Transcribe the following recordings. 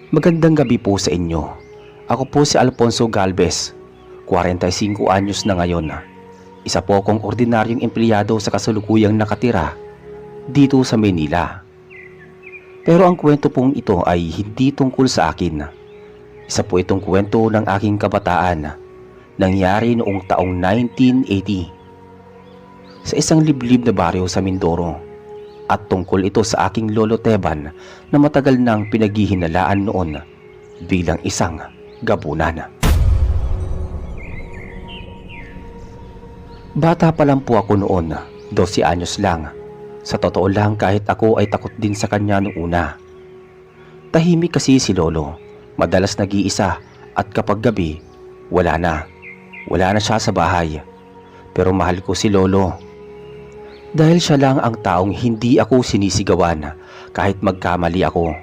Magandang gabi po sa inyo. Ako po si Alfonso Galvez, 45 anyos na ngayon. Isa po akong ordinaryong empleyado sa kasalukuyang nakatira dito sa Maynila. Pero ang kwento pong ito ay hindi tungkol sa akin. Isa po itong kwento ng aking kabataan. Nangyari noong taong 1980 sa isang liblib na baryo sa Mindoro. At tungkol ito sa aking lolo Teban na matagal nang pinaghihinalaan noon bilang isang gabunan. Bata pa lang po ako noon, 12 anyos lang. Sa totoo lang kahit ako ay takot din sa kanya noong una. Tahimik kasi si lolo, madalas nag-iisa at kapag gabi, wala na siya sa bahay. Pero mahal ko si lolo. Dahil siya lang ang taong hindi ako sinisigawan kahit magkamali ako.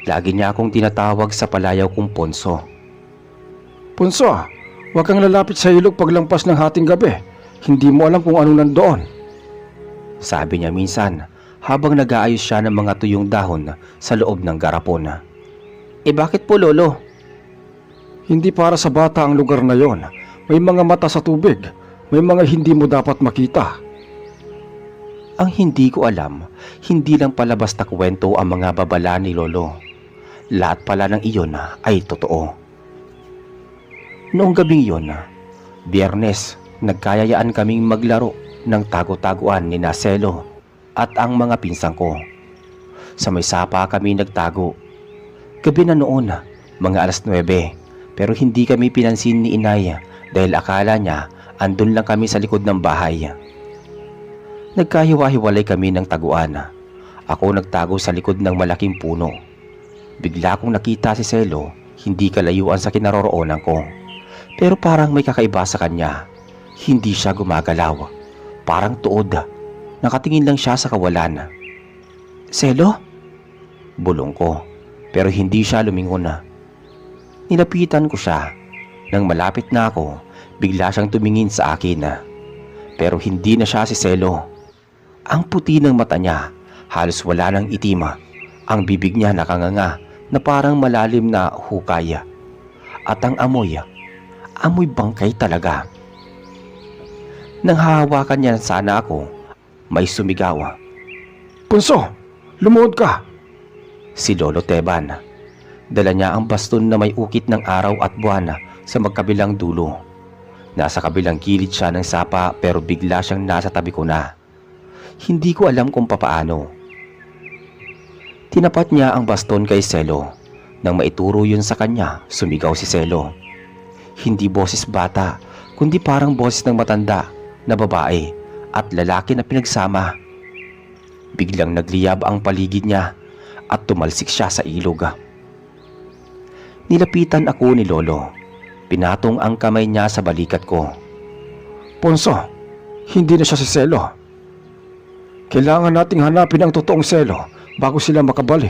Lagi niya akong tinatawag sa palayaw kong Ponso. Ponso, huwag kang lalapit sa ilog paglampas ng hating gabi. Hindi mo alam kung ano nandoon. Sabi niya minsan habang nag-aayos siya ng mga tuyong dahon sa loob ng garapon. Bakit po lolo? Hindi para sa bata ang lugar na yon. May mga mata sa tubig. May mga hindi mo dapat makita. Ang hindi ko alam, hindi lang pala basta kwento ang mga babala ni lolo. Lahat pala ng iyon ay totoo. Noong gabing iyon, Biyernes, nagkayayaan kaming maglaro ng tago-taguan ni Naselo at ang mga pinsang ko. Sa may sapa kami nagtago. Gabi na noon, mga alas 9, pero hindi kami pinansin ni inay dahil akala niya andun lang kami sa likod ng bahay. Nagkahiwa-hiwalay kami ng taguan. Ako nagtago sa likod ng malaking puno. Bigla kong nakita si Selo, hindi kalayuan sa kinaroroonan ko. Pero parang may kakaiba sa kanya. Hindi siya gumagalaw. Parang tuod. Nakatingin lang siya sa kawalan. Selo? Bulong ko, pero hindi siya lumingon. Nilapitan ko siya. Nang malapit na ako, bigla siyang tumingin sa akin. Pero hindi na siya si Selo. Ang puti ng mata niya, halos wala ng itim. Ang bibig niya nakanganga na parang malalim na hukay. At ang amoy bangkay talaga. Nang hahawakan niya sana ako, may sumigaw. Ponso, lumuhod ka! Si Lolo Teban. Dala niya ang baston na may ukit ng araw at buwan sa magkabilang dulo. Nasa kabilang gilid siya ng sapa pero bigla siyang nasa tabi ko na. Hindi ko alam kung papaano. Tinapat niya ang baston kay Selo. Nang maituro yun sa kanya, sumigaw si Selo. Hindi boses bata, kundi parang boses ng matanda na babae at lalaki na pinagsama. Biglang nagliyab ang paligid niya at tumalsik siya sa ilog. Nilapitan ako ni Lolo. Pinatong ang kamay niya sa balikat ko. Ponso, hindi na siya si Selo. Kailangan nating hanapin ang totoong Selo bago sila makabalik.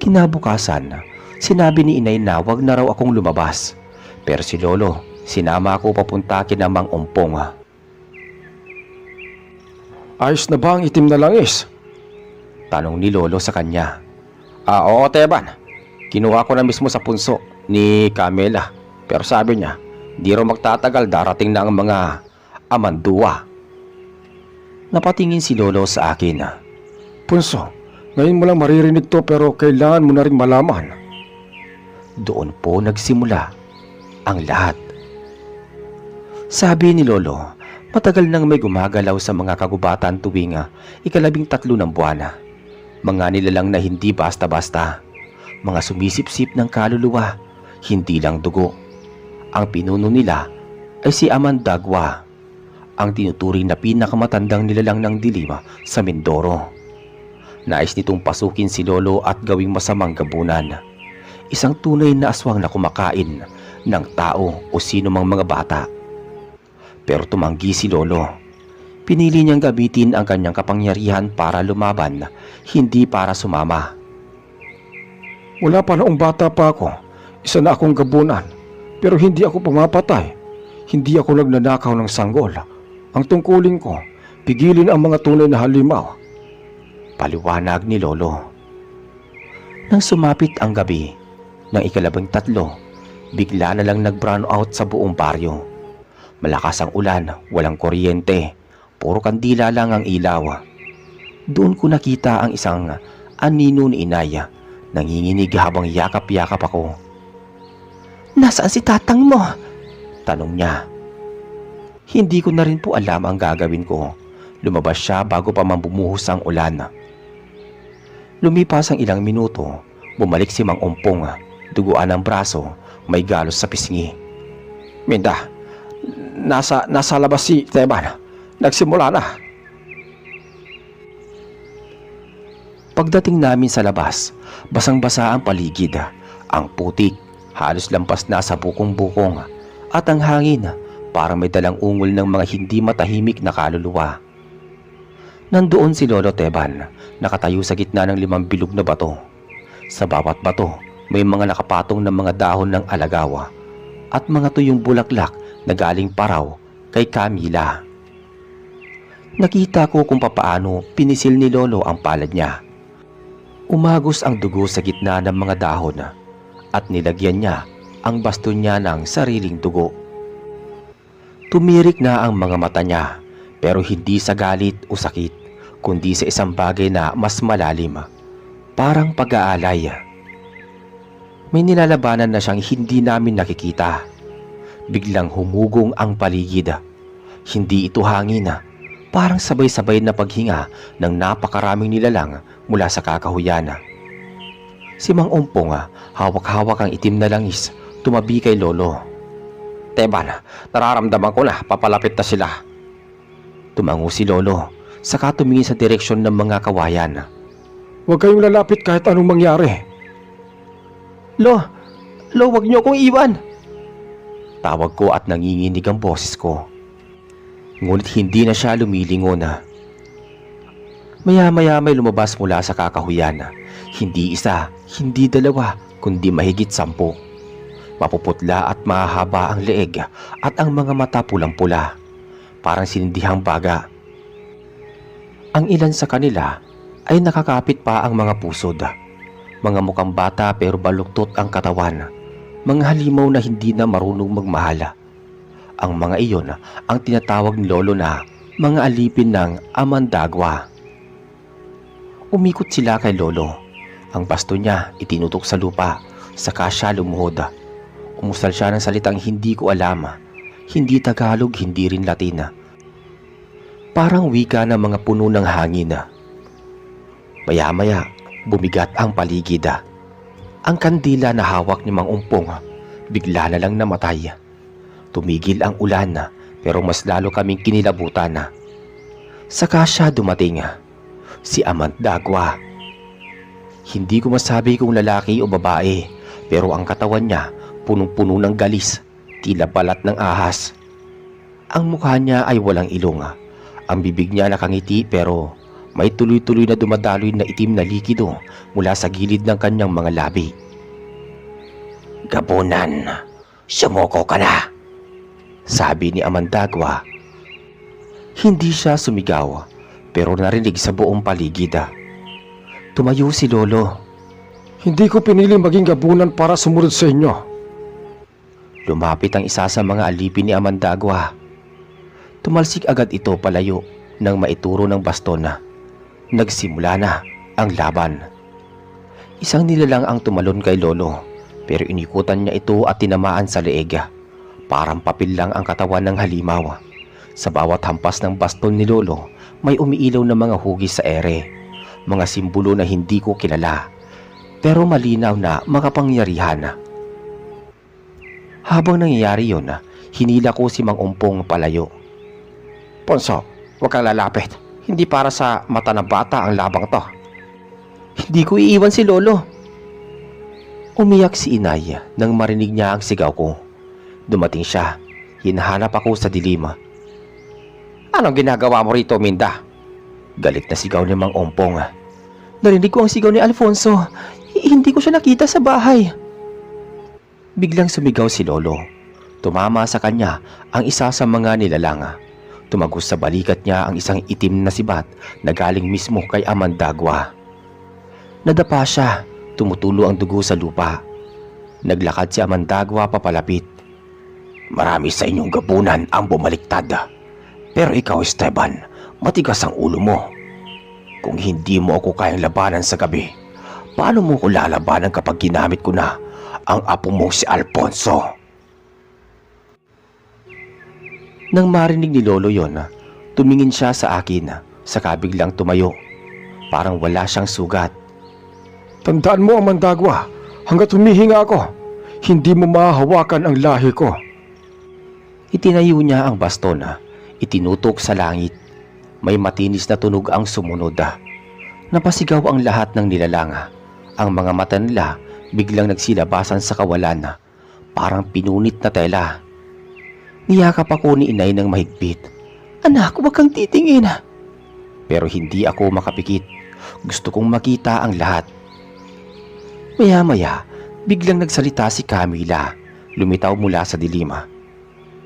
Kinabukasan, sinabi ni inay na wag na raw akong lumabas. Pero si Lolo, sinama ako papunta kina Mang Ompong. Ayos na ba ang itim na langis? Tanong ni Lolo sa kanya. Oo Teban, kinuha ko na mismo sa punso ni Camela. Pero sabi niya, di raw magtatagal darating na ang mga amanduwa. Napatingin si Lolo sa akin. Ponso, ngayon mo lang maririnig to pero kailangan mo na rin malaman. Doon po nagsimula ang lahat. Sabi ni Lolo, matagal nang may gumagalaw sa mga kagubatan tuwing ika-13 ng buwan. Mga nilalang na hindi basta-basta. Mga sumisipsip ng kaluluwa, hindi lang dugo. Ang pinuno nila ay si Amandagwa, ang tinuturing na pinakamatandang nilalang ng dilim sa Mindoro. Nais nitong pasukin si Lolo at gawing masamang gabunan. Isang tunay na aswang na kumakain ng tao o sino mang mga bata. Pero tumanggi si Lolo. Pinili niyang gamitin ang kanyang kapangyarihan para lumaban, hindi para sumama. Wala pa noong bata pa ako, isa na akong gabunan. Pero hindi ako pumapatay. Hindi ako nagnanakaw ng sanggol. Ang tungkulin ko, pigilin ang mga tunay na halimaw. Paliwanag ni Lolo. Nang sumapit ang gabi ng ika-13, bigla na lang nag-brown out sa buong baryo. Malakas ang ulan, walang kuryente, puro kandila lang ang ilaw. Doon ko nakita ang isang anino ni inay, nanginginig habang yakap-yakap ako. "Nasaan si tatang mo?" tanong niya. Hindi ko na rin po alam ang gagawin ko. Lumabas siya bago pa man bumuhos ang ulan. Lumipas ang ilang minuto, bumalik si Mang Umpong, duguan ang braso, may galos sa pisngi. "Minda, nasa labas si Teban. Nagsimula na." Pagdating namin sa labas, basang-basa ang paligid. Ang putik, halos lampas na sa bukong-bukong, at ang hangin parang may dalang ungol ng mga hindi matahimik na kaluluwa. Nandoon si Lolo Teban, nakatayo sa gitna ng 5 bilog na bato. Sa bawat bato, may mga nakapatong na mga dahon ng alagawa at mga tuyong bulaklak na galing paraw kay Camila. Nakita ko kung papaano pinisil ni Lolo ang palad niya. Umagos ang dugo sa gitna ng mga dahon at nilagyan niya ang baston niya ng sariling dugo. Tumirik na ang mga mata niya, pero hindi sa galit o sakit, kundi sa isang bagay na mas malalim, parang pag-aalay. May nilalabanan na siyang hindi namin nakikita. Biglang humugong ang paligid. Hindi ito hangin, parang sabay-sabay na paghinga ng napakaraming nilalang mula sa kakahuyan. Si Mang Umpong, hawak-hawak ang itim na langis, tumabi kay Lolo. "Teban, nararamdaman ko na papalapit na sila." Tumango si Lolo, saka tumingin sa direksyon ng mga kawayan. "Huwag kayong lalapit kahit anong mangyari." Lo, wag niyo akong iwan!" Tawag ko at nanginginig ang boses ko. Ngunit hindi na siya lumilingon. Maya-maya may lumabas mula sa kakahuyan. Hindi isa, hindi dalawa, kundi mahigit 10. Mapuputla at mahahaba ang leeg at ang mga mata pulang-pula, parang sinindihang baga. Ang ilan sa kanila ay nakakapit pa ang mga pusod. Mga mukhang bata pero baluktot ang katawan. Mga halimaw na hindi na marunong magmahal. Ang mga iyon ang tinatawag ni Lolo na mga alipin ng Amandagwa. Umikot sila kay Lolo. Ang basto niya itinutok sa lupa, saka siya lumuhod. Umusal siya ng salitang hindi ko alam. Hindi Tagalog, hindi rin Latin. Parang wika ng mga puno ng hangin. Maya-maya, bumigat ang paligid. Ang kandila na hawak ni Mang Umpong bigla na lang namatay. Tumigil ang ulan, pero mas lalo kaming kinilabutan. Saka siya dumating, si Amandagwa. Hindi ko masabi kung lalaki o babae, pero ang katawan niya punong-puno ng galis, tila balat ng ahas. Ang mukha niya ay walang ilong. Ang bibig niya nakangiti pero may tuloy-tuloy na dumadaloy na itim na likido mula sa gilid ng kanyang mga labi. "Gabunan, sumuko ka na," sabi ni Amandagwa. Hindi siya sumigaw, pero narinig sa buong paligid. Tumayo si Lolo. "Hindi ko pinili maging gabunan para sumunod sa inyo." Lumapit ang isa sa mga alipin ni Amandagwa. Tumalsik agad ito palayo nang maituro ng baston. Nagsimula na ang laban. Isang nilalang ang tumalon kay Lolo, pero inikutan niya ito at tinamaan sa leeg. Parang papel lang ang katawan ng halimaw. Sa bawat hampas ng baston ni Lolo, may umiilaw na mga hugis sa ere. Mga simbolo na hindi ko kilala, pero malinaw na makapangyarihan. Habang nangyayari yun, hinila ko si Mang Umpong palayo. "Ponso, huwag kang lalapit. Hindi para sa mata ng bata ang labang to." "Hindi ko iiwan si Lolo." Umiyak si Inay nang marinig niya ang sigaw ko. Dumating siya. Hinahanap ako sa dilim. "Anong ginagawa mo rito, Minda?" Galit na sigaw ni Mang Umpong. "Narinig ko ang sigaw ni Alfonso. Hindi ko siya nakita sa bahay." Biglang sumigaw si Lolo. Tumama sa kanya ang isa sa mga nilalang. Tumagos sa balikat niya ang isang itim na sibat na galing mismo kay Amandagwa. Nadapa siya, Tumutulo ang dugo sa lupa. Naglakad si Amandagwa papalapit. Marami sa inyong gabunan ang bumaliktad. Pero ikaw, Esteban, matigas ang ulo mo. Kung hindi mo ako kayang labanan sa gabi, paano mo ko lalabanan kapag ginamit ko na ang apo mo si Alfonso? Nang marinig ni Lolo yon, tumingin siya sa akin, saka biglang tumayo. Parang wala siyang sugat. Tandaan mo, Amandagwa, hanggat humihinga ako, hindi mo mahahawakan ang lahi ko. Itinayo niya ang baston, itinutok sa langit. May matinis na tunog ang sumunod. Napasigaw ang lahat ng nilalang. Ang mga mata nila biglang nagsilabasan sa kawalan, parang pinunit na tela. Niyakap ako ni inay ng mahigpit. Anak, huwag kang titingin. Pero hindi ako makapikit. Gusto kong makita ang lahat. Maya-maya, biglang nagsalita si Camila. Lumitaw mula sa dilim.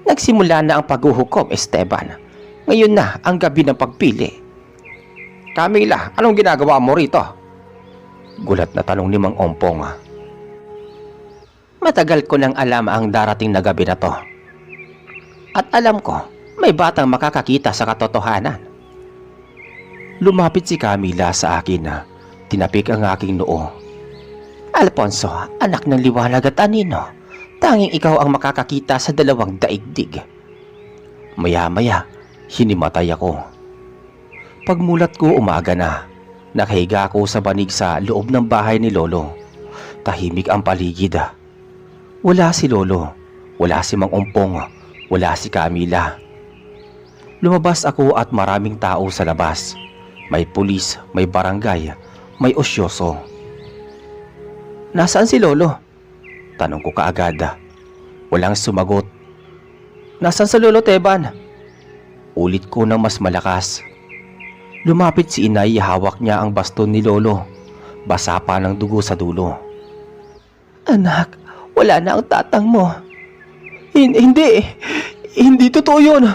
Nagsimula na ang paghuhukom, Esteban. Ngayon na ang gabi ng pagpili. Camila, anong ginagawa mo rito? Gulat na tanong ni Mang Ompong. Matagal ko nang alam ang darating na gabi na to. At alam ko, may batang makakakita sa katotohanan. Lumapit si Camila sa akin. Tinapik ang aking noo. Alfonso, anak ng liwanag at anino, tanging ikaw ang makakakita sa dalawang daigdig. Maya-maya, hinimatay ako. Pagmulat ko, umaga na. Nakahiga ako sa banig sa loob ng bahay ni Lolo. Tahimik ang paligid. Wala si Lolo, wala si Mang Ompong, wala si Camila. Lumabas ako at maraming tao sa labas. May pulis, may barangay, may osyoso. Nasaan si Lolo? Tanong ko kaagad. Walang sumagot. Nasaan sa Lolo Teban? Ulit ko ng mas malakas. Lumapit si inay, hawak niya ang baston ni Lolo. Basa pa ng dugo sa dulo. Anak, wala na ang tatang mo. Hindi totoo yun.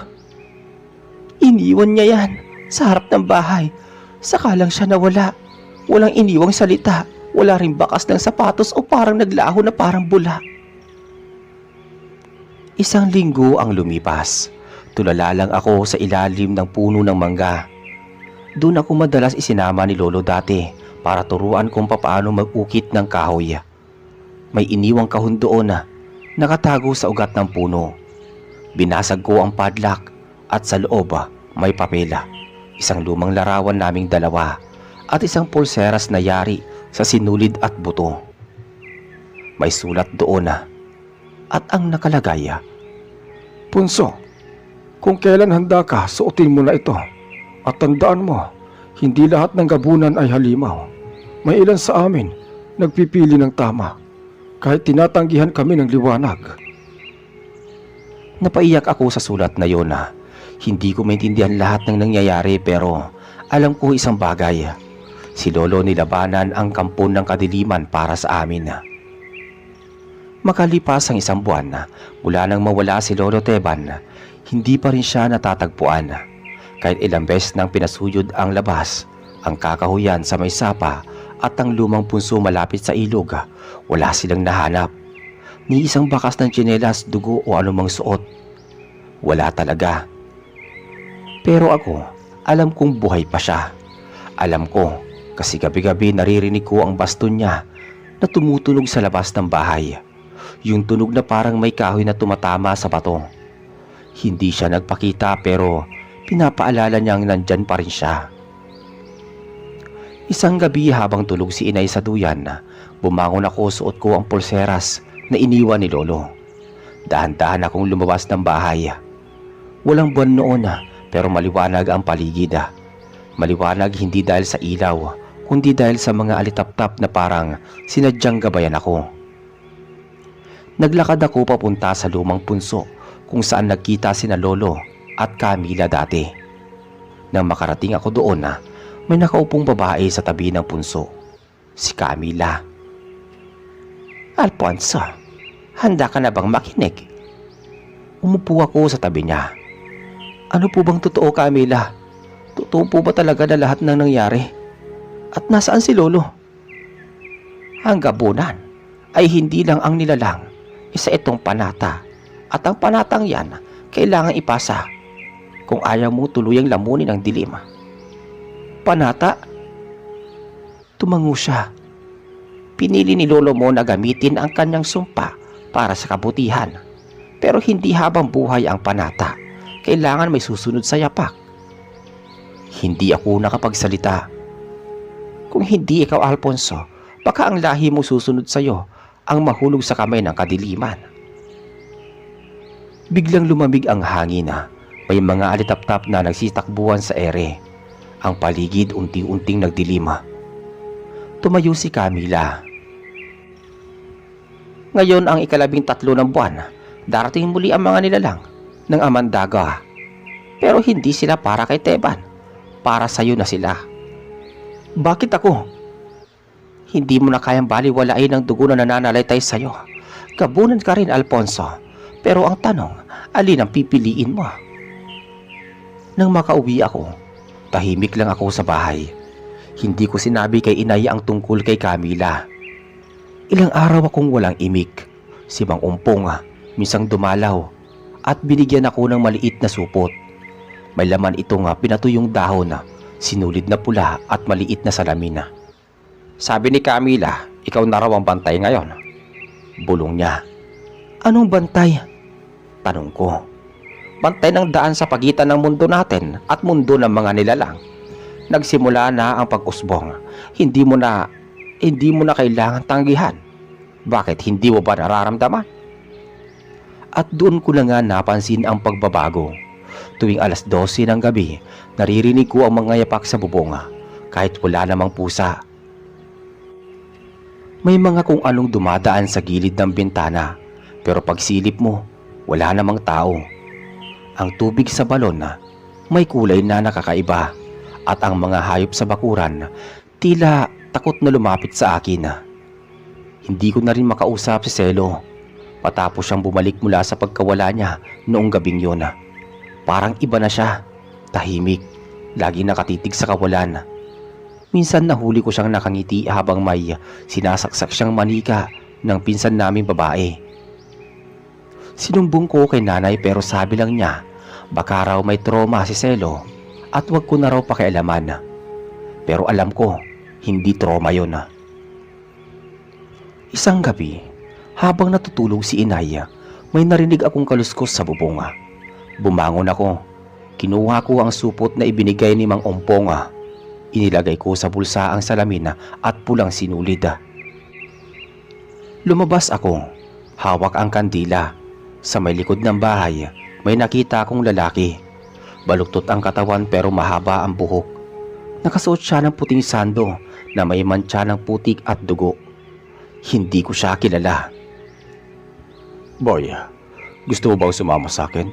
Iniwan niya yan sa harap ng bahay. Saka lang siya nawala. Walang iniwang salita. Wala rin bakas ng sapatos o parang naglaho na parang bula. Isang linggo ang lumipas. Tulala lang ako sa ilalim ng puno ng mangga. Doon ako madalas isinama ni Lolo dati para turuan kung paano mag-ukit ng kahoy. May iniwang kahon doon na nakatago sa ugat ng puno. Binasag ko ang padlock at sa loob may papela. Isang lumang larawan naming dalawa at isang pulseras na yari sa sinulid at buto. May sulat doon at ang nakalagay, Punso, kung kailan handa ka, suotin mo na ito. At tandaan mo, hindi lahat ng gabunan ay halimaw. May ilan sa amin nagpipili ng tama, kahit tinatanggihan kami ng liwanag. Napaiyak ako sa sulat na yon. Hindi ko maintindihan lahat ng nangyayari pero alam ko isang bagay. Si Lolo nilabanan ang kampon ng kadiliman para sa amin. Makalipas ang isang buwan mula nang mawala si Lolo Teban, hindi pa rin siya natatagpuan. Kahit ilang beses nang pinasuyod ang labas, ang kakahuyan sa may sapa at ang lumang punso malapit sa ilog, wala silang nahanap. Ni isang bakas ng tsinelas, dugo o anumang suot. Wala talaga. Pero ako, alam kong buhay pa siya. Alam ko kasi gabi-gabi naririnig ko ang baston niya na tumutunog sa labas ng bahay. Yung tunog na parang may kahoy na tumatama sa bato. Hindi siya nagpakita pero pinapaalala niyang nandyan pa rin siya. Isang gabi habang tulog si inay sa duyan, bumangon ako, suot ko ang pulseras na iniwan ni Lolo. Dahan-dahan akong lumabas ng bahay. Walang buwan noon pero maliwanag ang paligid. Maliwanag hindi dahil sa ilaw, kundi dahil sa mga alitap-tap na parang sinadyang gabayan ako. Naglakad ako papunta sa lumang punso kung saan nagkita sina Lolo at Camila dati. Nang makarating ako doon may nakaupong babae sa tabi ng punso. Si Camila. Alfonso, handa ka na bang makinig? Umupo ako sa tabi niya. Ano po bang totoo, Camila? Totoo po ba talaga na lahat ng nangyari? At nasaan si Lolo? Ang gabunan ay hindi lang ang nilalang, isa itong panata. At ang panatang yan, kailangan ipasa kung ayaw mo tuluyang lamunin ang dilim. Panata? Tumango siya. Pinili ni lolo mo na gamitin ang kanyang sumpa para sa kabutihan. Pero hindi habang buhay ang panata. Kailangan may susunod sa yapak. Hindi ako nakapagsalita. Kung hindi ikaw, Alfonso, baka ang lahi mo susunod sa'yo ang mahulog sa kamay ng kadiliman. Biglang lumamig ang hangin. May mga alitap-tap na nagsitakbuhan sa ere. Ang paligid unti-unting nagdilima. Tumayo si Camila. Ngayon ang 13 ng buwan, darating muli ang mga nilalang ng Amandaga. Pero hindi sila para kay Teban. Para sa'yo na sila. Bakit ako? Hindi mo na kayang baliwalain ang dugo na nananalaytay sa'yo. Gabunan ka rin, Alfonso. Pero ang tanong, alin ang pipiliin mo? Nang makauwi ako, tahimik lang ako sa bahay. Hindi ko sinabi kay inay ang tungkol kay Camila. Ilang araw akong walang imik. Si Mang Umpong misang dumalaw at binigyan ako ng maliit na supot. May laman itong pinatuyong dahon, sinulid na pula at maliit na salamin. Sabi ni Camila, ikaw na raw ang bantay ngayon. Bulong niya. Anong bantay? Tanong ko. Bantay ng daan sa pagitan ng mundo natin at mundo ng mga nilalang. Nagsimula na ang pag-usbong. Hindi mo na kailangan tanggihan. Bakit hindi mo ba nararamdaman? At doon ko na nga napansin ang pagbabago. Tuwing alas 12 ng gabi, naririnig ko ang mga yapak sa bubong kahit wala namang pusa. May mga kung anong dumadaan sa gilid ng bintana, pero pagsilip mo, wala namang tao. Ang tubig sa balon may kulay na nakakaiba at ang mga hayop sa bakuran tila takot na lumapit sa akin. Hindi ko na rin makausap si Selo patapos siyang bumalik mula sa pagkawala niya noong gabing yun. Parang iba na siya, tahimik, lagi nakatitig sa kawalan. Minsan nahuli ko siyang nakangiti habang may sinasaksak siyang manika ng pinsan naming babae. Sinumbong ko kay nanay pero sabi lang niya baka raw may trauma si Selo at wag ko na raw pakialaman. Pero alam ko, hindi trauma yun. Isang gabi, habang natutulog si inay, may narinig akong kaluskos sa bubong. Bumangon ako. Kinuha ko ang supot na ibinigay ni Mang Ompong. Inilagay ko sa bulsa ang salamin at pulang sinulid. Lumabas ako. Hawak ang kandila. Sa may likod ng bahay, may nakita akong lalaki. Baluktot ang katawan pero mahaba ang buhok. Nakasuot siya ng puting sando na may mantsa ng putik at dugo. Hindi ko siya kilala. Boy, gusto mo bang sumama sa akin?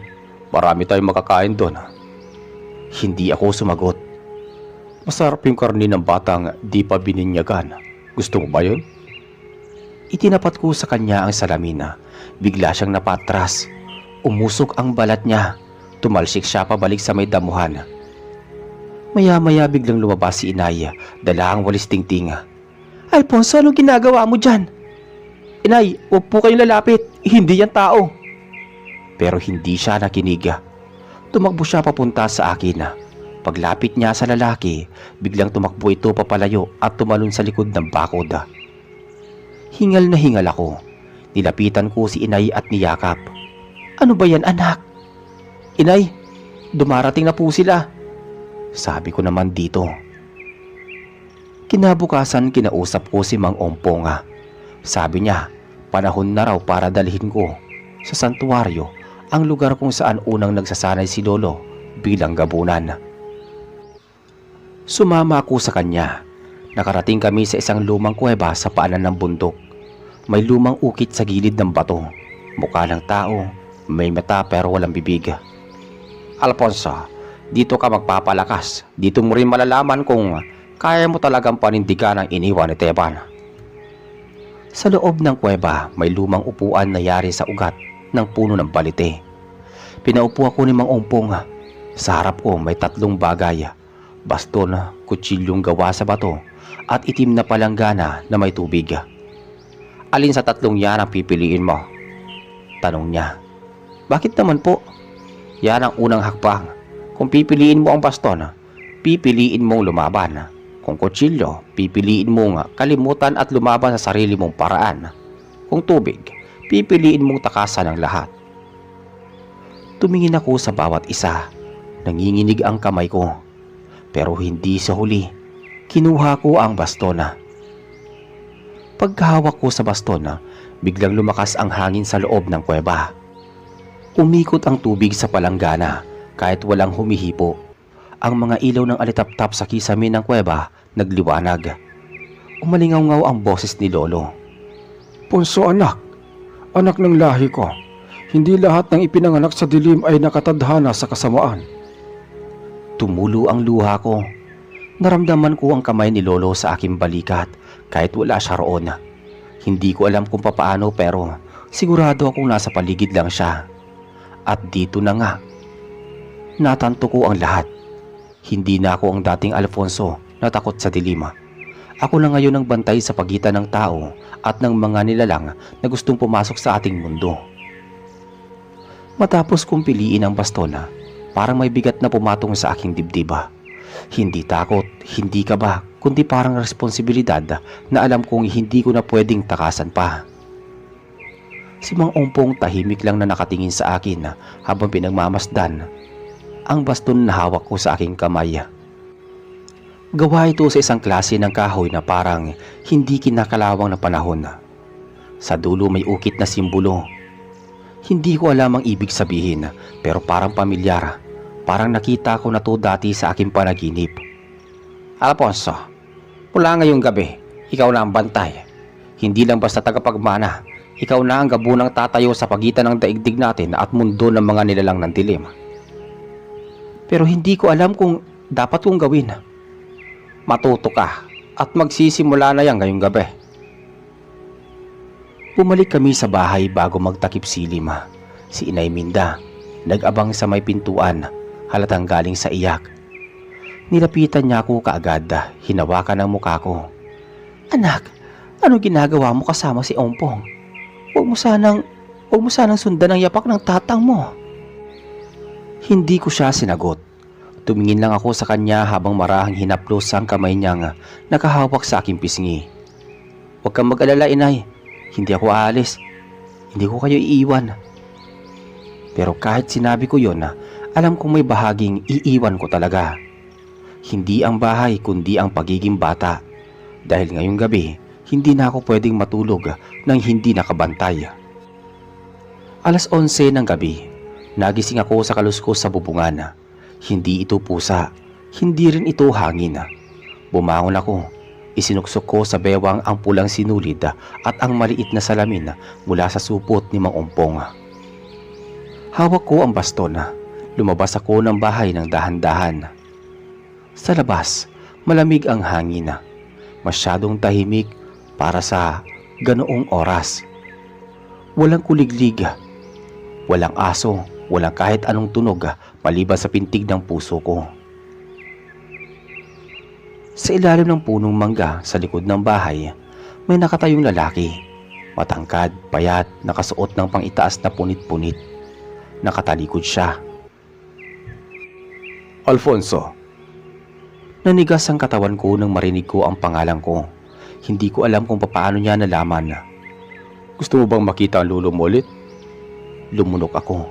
Marami tayong makakain doon. Hindi ako sumagot. Masarap yung karni ng batang di pa bininyagan. Gusto mo ba yun? Itinapat ko sa kanya ang salamin. Bigla siyang napatras. Umusok ang balat niya. Tumalsik siya pabalik sa may damuhan. Maya-maya biglang lumabas si inay. Dala ang walis tingting. Alfonso, anong ginagawa mo dyan? Inay, huwag po kayong lalapit. Hindi yan tao. Pero hindi siya nakinig. Tumakbo siya papunta sa akin. Paglapit niya sa lalaki, biglang tumakbo ito papalayo at tumalon sa likod ng bakod. Hingal na hingal ako. Nilapitan ko si inay at niyakap. Ano ba yan, anak? Inay, dumarating na po sila. Sabi ko naman dito. Kinabukasan kinausap ko si Mang Ompong. Sabi niya, panahon na raw para dalhin ko sa santuwaryo ang lugar kung saan unang nagsasanay si Lolo bilang gabunan. Sumama ako sa kanya. Nakarating kami sa isang lumang kuweba sa paanan ng bundok. May lumang ukit sa gilid ng bato. Mukha ng tao, may mata pero walang bibig. Alfonso, dito ka magpapalakas. Dito mo rin malalaman kung kaya mo talagang panindigan ang iniwan ni Teban. Sa loob ng kuweba, may lumang upuan na yari sa ugat ng puno ng balite. Pinaupo ako ni Mang Ompong. Sa harap ko may 3 bagay. Baston, kutsilyong gawa sa bato at itim na palanggana na may tubig. Alin sa tatlong yan ang pipiliin mo? Tanong niya. Bakit naman po? Yan ang unang hakbang. Kung pipiliin mo ang baston, pipiliin mong lumaban. Kung kutsilyo, pipiliin mong kalimutan at lumaban sa sarili mong paraan. Kung tubig, pipiliin mong takasan ang lahat. Tumingin ako sa bawat isa. Nanginginig ang kamay ko. Pero hindi sa huli. Kinuha ko ang baston. Pagkahawak ko sa baston, biglang lumakas ang hangin sa loob ng kuweba. Umikot ang tubig sa palanggana kahit walang humihipo. Ang mga ilaw ng alitaptap sa kisame ng kuweba nagliwanag. Umalingaw-ngaw ang boses ni Lolo. Punso anak, anak ng lahi ko. Hindi lahat ng ipinanganak sa dilim ay nakatadhana sa kasamaan. Tumulo ang luha ko. Naramdaman ko ang kamay ni Lolo sa aking balikat kahit wala siya roon. Hindi ko alam kung papaano pero sigurado akong nasa paligid lang siya. At dito na nga. Natanto ko ang lahat. Hindi na ako ang dating Alfonso na takot sa dilim. Ako na ngayon ang bantay sa pagitan ng tao at ng mga nilalang na gustong pumasok sa ating mundo. Matapos kong piliin ang baston, parang may bigat na pumatong sa aking dibdib. Hindi takot, hindi kaba, kundi parang responsibilidad na alam kong hindi ko na pwedeng takasan pa. Si Mang Ompong tahimik lang na nakatingin sa akin habang pinagmamasdan ang baston na hawak ko sa aking kamay. Gawa ito sa isang klase ng kahoy na parang hindi kinakalawang na panahon. Sa dulo may ukit na simbolo. Hindi ko alam ang ibig sabihin pero parang pamilyar. Parang nakita ko na to dati sa aking panaginip. Alfonso, mula ngayong gabi, ikaw na ang bantay. Hindi lang basta tagapagmana, ikaw na ang gabunang tatayo sa pagitan ng daigdig natin at mundo ng mga nilalang ng dilim. Pero hindi ko alam kung dapat kong gawin. Matuto ka at magsisimula na yan ngayong gabi. Bumalik kami sa bahay bago magtakip silim. Si Inay Minda, nag-abang sa may pintuan, halatang galing sa iyak. Nilapitan niya ako kaagad, hinawakan ang mukha ko. Anak, ano ginagawa mo kasama si Ompong? Huwag mo sanang sundan ang yapak ng tatang mo. Hindi ko siya sinagot. Tumingin lang ako sa kanya habang marahang hinaplos ang kamay niyang nakahawak sa aking pisngi. Huwag kang mag-alala, Inay. Hindi ako aalis. Hindi ko kayo iiwan. Pero kahit sinabi ko yon, alam kong may bahaging iiwan ko talaga. Hindi ang bahay kundi ang pagiging bata. Dahil ngayong gabi, hindi na ako pwedeng matulog nang hindi nakabantay. Alas 11 ng gabi, nagising ako sa kaluskos sa bubungan. Hindi ito pusa, hindi rin ito hangin. Bumangon ako. Isinuksok ko sa bewang ang pulang sinulid at ang maliit na salamin mula sa supot ni Mang Ompong. Hawak ko ang baston. Lumabas ako ng bahay ng dahan-dahan. Sa labas, malamig ang hangin. Masyadong tahimik para sa ganoong oras. Walang kuliglig, walang aso, walang kahit anong tunog maliban sa pintig ng puso ko. Sa ilalim ng punong mangga sa likod ng bahay, may nakatayong lalaki. Matangkad, payat, nakasuot ng pang-itaas na punit-punit. Nakatalikod siya. Alfonso. Nanigas ang katawan ko nang marinig ko ang pangalan ko. Hindi ko alam kung paano niya nalaman. Gusto mo bang makita ang lolo mo ulit? Lumunok ako.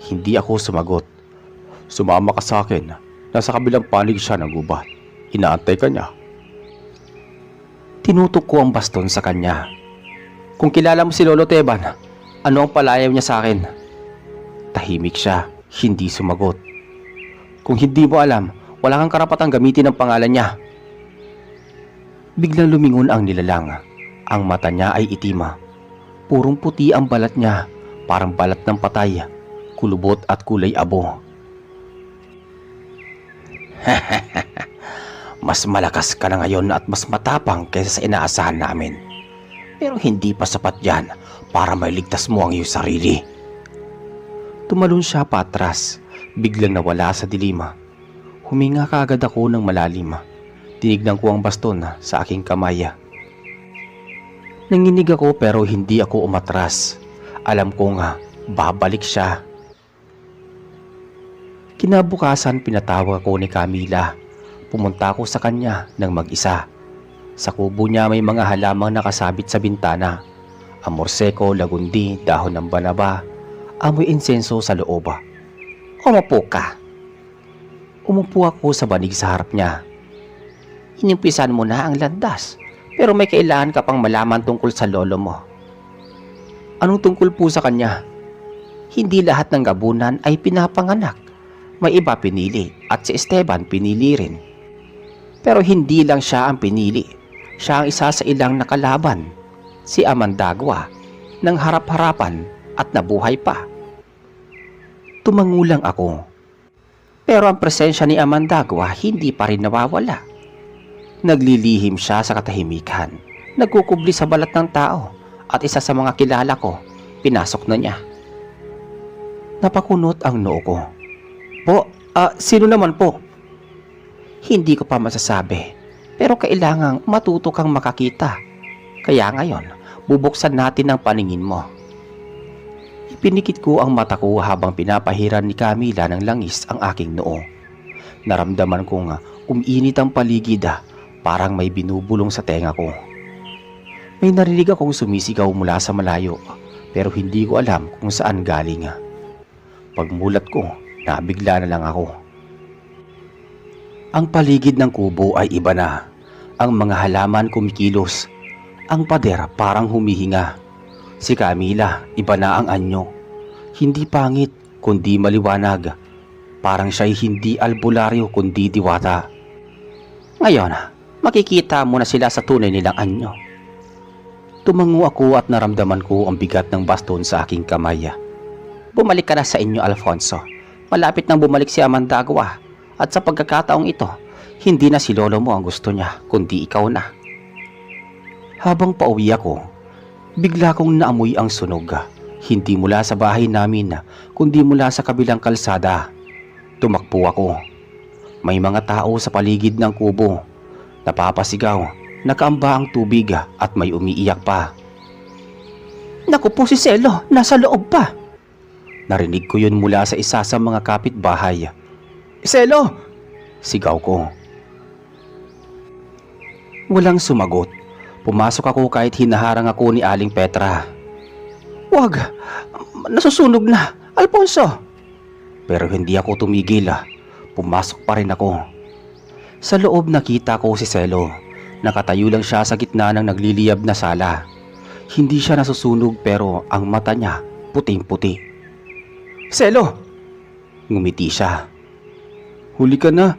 Hindi ako sumagot. Sumama ka sa akin. Nasa kabilang panig siya ng gubat. Inaantay ka niya. Tinutok ko ang baston sa kanya. Kung kilala mo si Lolo Teban, ano ang palayaw niya sa akin? Tahimik siya, hindi sumagot. Kung hindi mo alam, wala kang karapatang gamitin ang pangalan niya. Biglang lumingon ang nilalang. Ang mata niya ay itim. Purong puti ang balat niya, parang balat ng patay, kulubot at kulay abo. Mas malakas ka na ngayon at mas matapang kaysa sa inaasahan namin. Pero hindi pa sapat yan para mailigtas mo ang iyong sarili. Tumalon siya patras, biglang nawala sa dilim. Huminga kaagad ako ng malalim. Tinignan ko ang baston sa aking kamay. Nanginig ako pero hindi ako umatras. Alam ko nga, babalik siya. Kinabukasan pinatawag ako ni Camila. Pumunta ako sa kanya ng mag-isa. Sa kubo niya may mga halamang nakasabit sa bintana. Amorseko, lagundi, dahon ng banaba, amoy insenso sa loob. Umupo ka. Umupo ako sa banig sa harap niya. Inimpisan mo na ang landas, pero may kailangan ka pang malaman tungkol sa lolo mo. Anong tungkol po sa kanya? Hindi lahat ng gabunan ay pinapanganak. May iba pinili at si Esteban pinili rin. Pero hindi lang siya ang pinili. Siya ang isa sa ilang nakalaban. Si Amandagua, nang harap-harapan at nabuhay pa. Tumangulang ako. Pero ang presensya ni Amandagua hindi pa rin nawawala. Naglilihim siya sa katahimikan. Nagkukubli sa balat ng tao at isa sa mga kilala ko, pinasok na niya. Napakunot ang noo ko. Po, sino naman po? Hindi ko pa masasabi, pero kailangang matuto kang makakita. Kaya ngayon, bubuksan natin ang paningin mo. Ipinikit ko ang mata ko habang pinapahiran ni Camila ng langis ang aking noo. Naramdaman kong umiinit ang paligid, parang may binubulong sa tenga ko. May narinig akong sumisigaw mula sa malayo, pero hindi ko alam kung saan galing. Pagmulat ko, nabigla na lang ako. Ang paligid ng kubo ay iba na. Ang mga halaman kumikilos. Ang pader parang humihinga. Si Camila, iba na ang anyo. Hindi pangit, kundi maliwanag. Parang siya'y hindi albularyo kundi diwata. Ngayon, makikita mo na sila sa tunay nilang anyo. Tumango ako at naramdaman ko ang bigat ng baston sa aking kamay. Bumalik ka na sa inyo, Alfonso. Malapit nang bumalik si Amandagua. At sa pagkakataong ito, hindi na si lolo mo ang gusto niya, kundi ikaw na. Habang pauwi ako, bigla kong naamoy ang sunog. Hindi mula sa bahay namin, kundi mula sa kabilang kalsada. Tumakbo ako. May mga tao sa paligid ng kubo. Napapasigaw, nakaamba ang tubig at may umiiyak pa. Naku po si Selo, nasa loob pa. Narinig ko yun mula sa isa sa mga kapitbahay. Selo! Sigaw ko. Walang sumagot. Pumasok ako kahit hinaharang ako ni Aling Petra. Wag! Nasusunog na! Alfonso! Pero hindi ako tumigil. Pumasok pa rin ako. Sa loob nakita ko si Selo. Nakatayo lang siya sa gitna ng nagliliyab na sala. Hindi siya nasusunog pero ang mata niya puting-puti. Selo! Ngumiti siya. Huli ka na,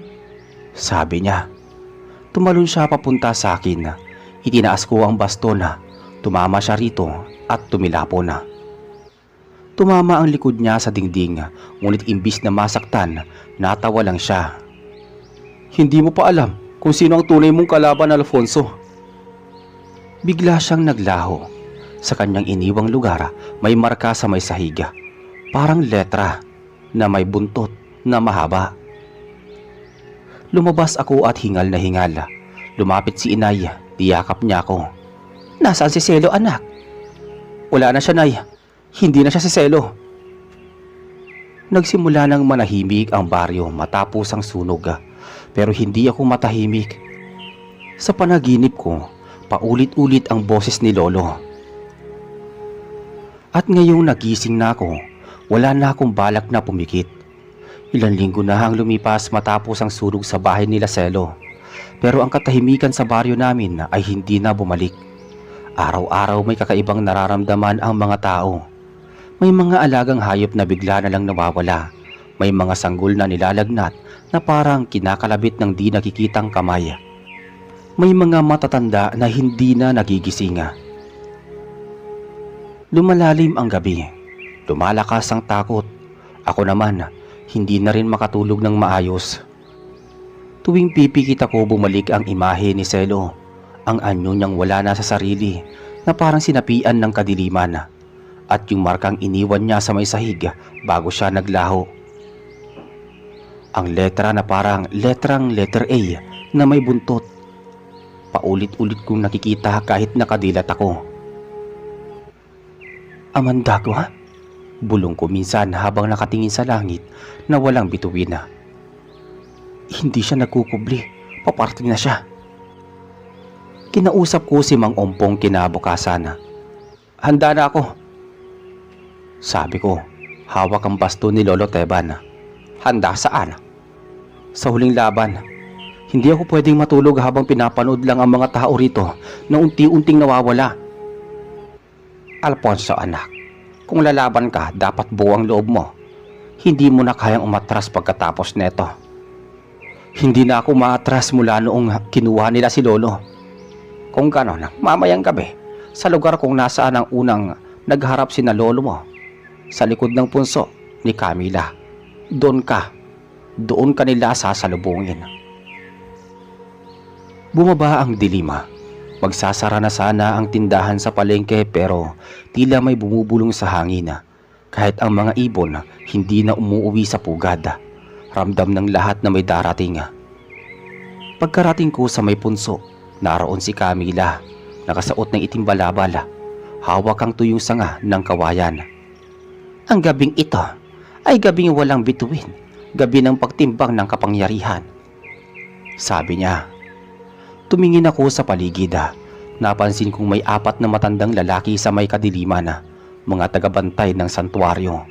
sabi niya. Tumalon siya papunta sa akin. Itinaas ko ang baston. Tumama siya rito at tumilapo na. Tumama ang likod niya sa dingding, ngunit imbis na masaktan, natawa lang siya. Hindi mo pa alam kung sino ang tunay mong kalaban, Alfonso. Bigla siyang naglaho. Sa kanyang iniwang lugar, may marka sa may sahig. Parang letra na may buntot na mahaba. Lumabas ako at hingal na hingal. Lumapit si inay, tiyakap niya ako. Nasaan si Selo, anak? Wala na siya, nay. Hindi na siya si Selo. Nagsimula ng manahimik ang baryo matapos ang sunog. Pero hindi ako matahimik. Sa panaginip ko, paulit-ulit ang boses ni Lolo. At ngayong nagising na ako, wala na akong balak na pumikit. Ilang linggo na ang lumipas matapos ang sunog sa bahay nila Selo. Pero ang katahimikan sa baryo namin ay hindi na bumalik. Araw-araw may kakaibang nararamdaman ang mga tao. May mga alagang hayop na bigla na lang nawawala. May mga sanggol na nilalagnat na parang kinakalabit ng di nakikitang kamay. May mga matatanda na hindi na nagigising. Lumalalim ang gabi. Lumalakas ang takot. Ako naman, hindi na rin makatulog ng maayos. Tuwing pipikit ako, bumalik ang imahe ni Selo. Ang anyo niyang wala na sa sarili, na parang sinapian ng kadiliman. At yung markang iniwan niya sa may sahig bago siya naglaho. Ang letra na parang letter A na may buntot. Paulit-ulit kong nakikita kahit nakadilat ako. Amandagwa? Bulong ko minsan habang nakatingin sa langit na walang bituin na. Hindi siya nagkukubli, paparating na siya. Kinausap ko si Mang Ompong kinabukasan. Handa na ako. Sabi ko, hawak ang baston ni Lolo Teban. Handa saan? Sa huling laban. Hindi ako pwedeng matulog habang pinapanood lang ang mga tao rito na unti-unting nawawala. Alfonso anak, kung lalaban ka, dapat buo ang loob mo. Hindi mo na kayang umatras pagkatapos neto. Hindi na ako maatras mula noong kinuha nila si Lolo. Kung ganon, mamayang gabi, sa lugar kung nasaan ang unang nagharap sina Lolo mo, sa likod ng punso ni Camila, doon ka nila sasalubungin. Bumaba ang dilima. Magsasara na sana ang tindahan sa palengke pero tila may bumubulong sa hangin. Kahit ang mga ibon hindi na umuuwi sa pugad. Ramdam ng lahat na may darating. Pagkarating ko sa may punso, naroon si Camila, nakasuot ng itim balabal, hawak ang tuyong sanga ng kawayan. Ang gabing ito ay gabing walang bituin, gabi ng pagtimbang ng kapangyarihan. Sabi niya. Tumingin ako sa paligid. Napansin kong may 4 na matandang lalaki sa may kadiliman, mga tagabantay ng santuaryo.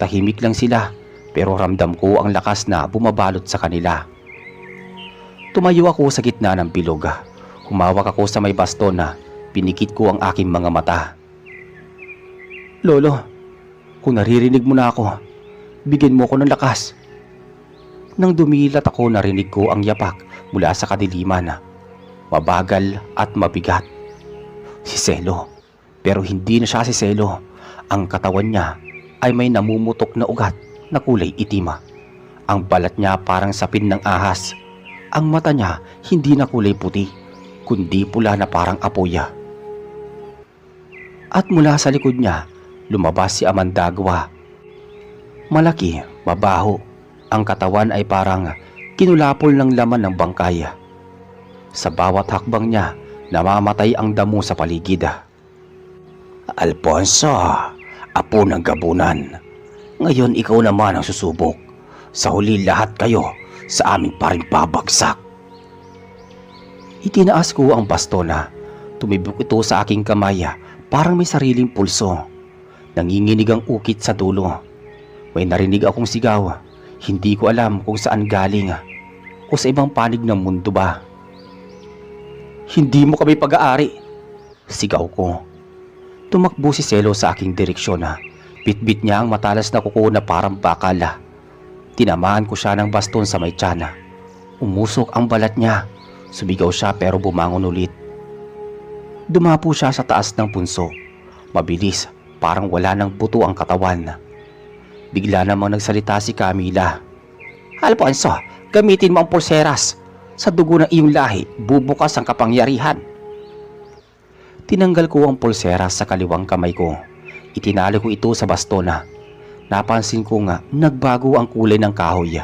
Tahimik lang sila pero ramdam ko ang lakas na bumabalot sa kanila. Tumayo ako sa gitna ng bilog. Humawak ako sa may baston na pinikit ko ang aking mga mata. Lolo, kung naririnig mo na ako, bigyan mo ko ng lakas. Nang dumilat ako, narinig ko ang yapak mula sa kadiliman. Mabagal at mabigat. Si Selo. Pero hindi na siya si Selo. Ang katawan niya ay may namumutok na ugat na kulay itim. Ang balat niya parang sapin ng ahas. Ang mata niya hindi na kulay puti, kundi pula na parang apoy. At mula sa likod niya, lumabas si Amandagwa. Malaki, mabaho. Ang katawan ay parang kinulapol ng laman ng bangkay. Sa bawat hakbang niya, namamatay ang damo sa paligid. Alfonso, apo ng gabunan. Ngayon ikaw naman ang susubok. Sa huli lahat kayo sa amin pa rin babagsak. Itinaas ko ang bastona. Tumibok ito sa aking kamay, parang may sariling pulso. Nanginginig ang ukit sa dulo. May narinig akong sigaw. Hindi ko alam kung saan galing o sa ibang panig ng mundo ba. Hindi mo kami pag-aari, sigaw ko. Tumakbo si Selo sa aking direksyon. Bitbit niya ang matalas na kuko na parang bakal. Tinamaan ko siya ng baston sa may tiyan. Umusok ang balat niya. Sumigaw siya pero bumangon ulit. Dumapo siya sa taas ng punso. Mabilis, parang wala ng buto ang katawan. Bigla namang nagsalita si Camila. Alfonso, gamitin mo ang pulseras. Sa dugo ng iyong lahi, bubukas ang kapangyarihan. Tinanggal ko ang pulseras sa kaliwang kamay ko. Itinali ko ito sa bastona. Napansin ko nga nagbago ang kulay ng kahoy.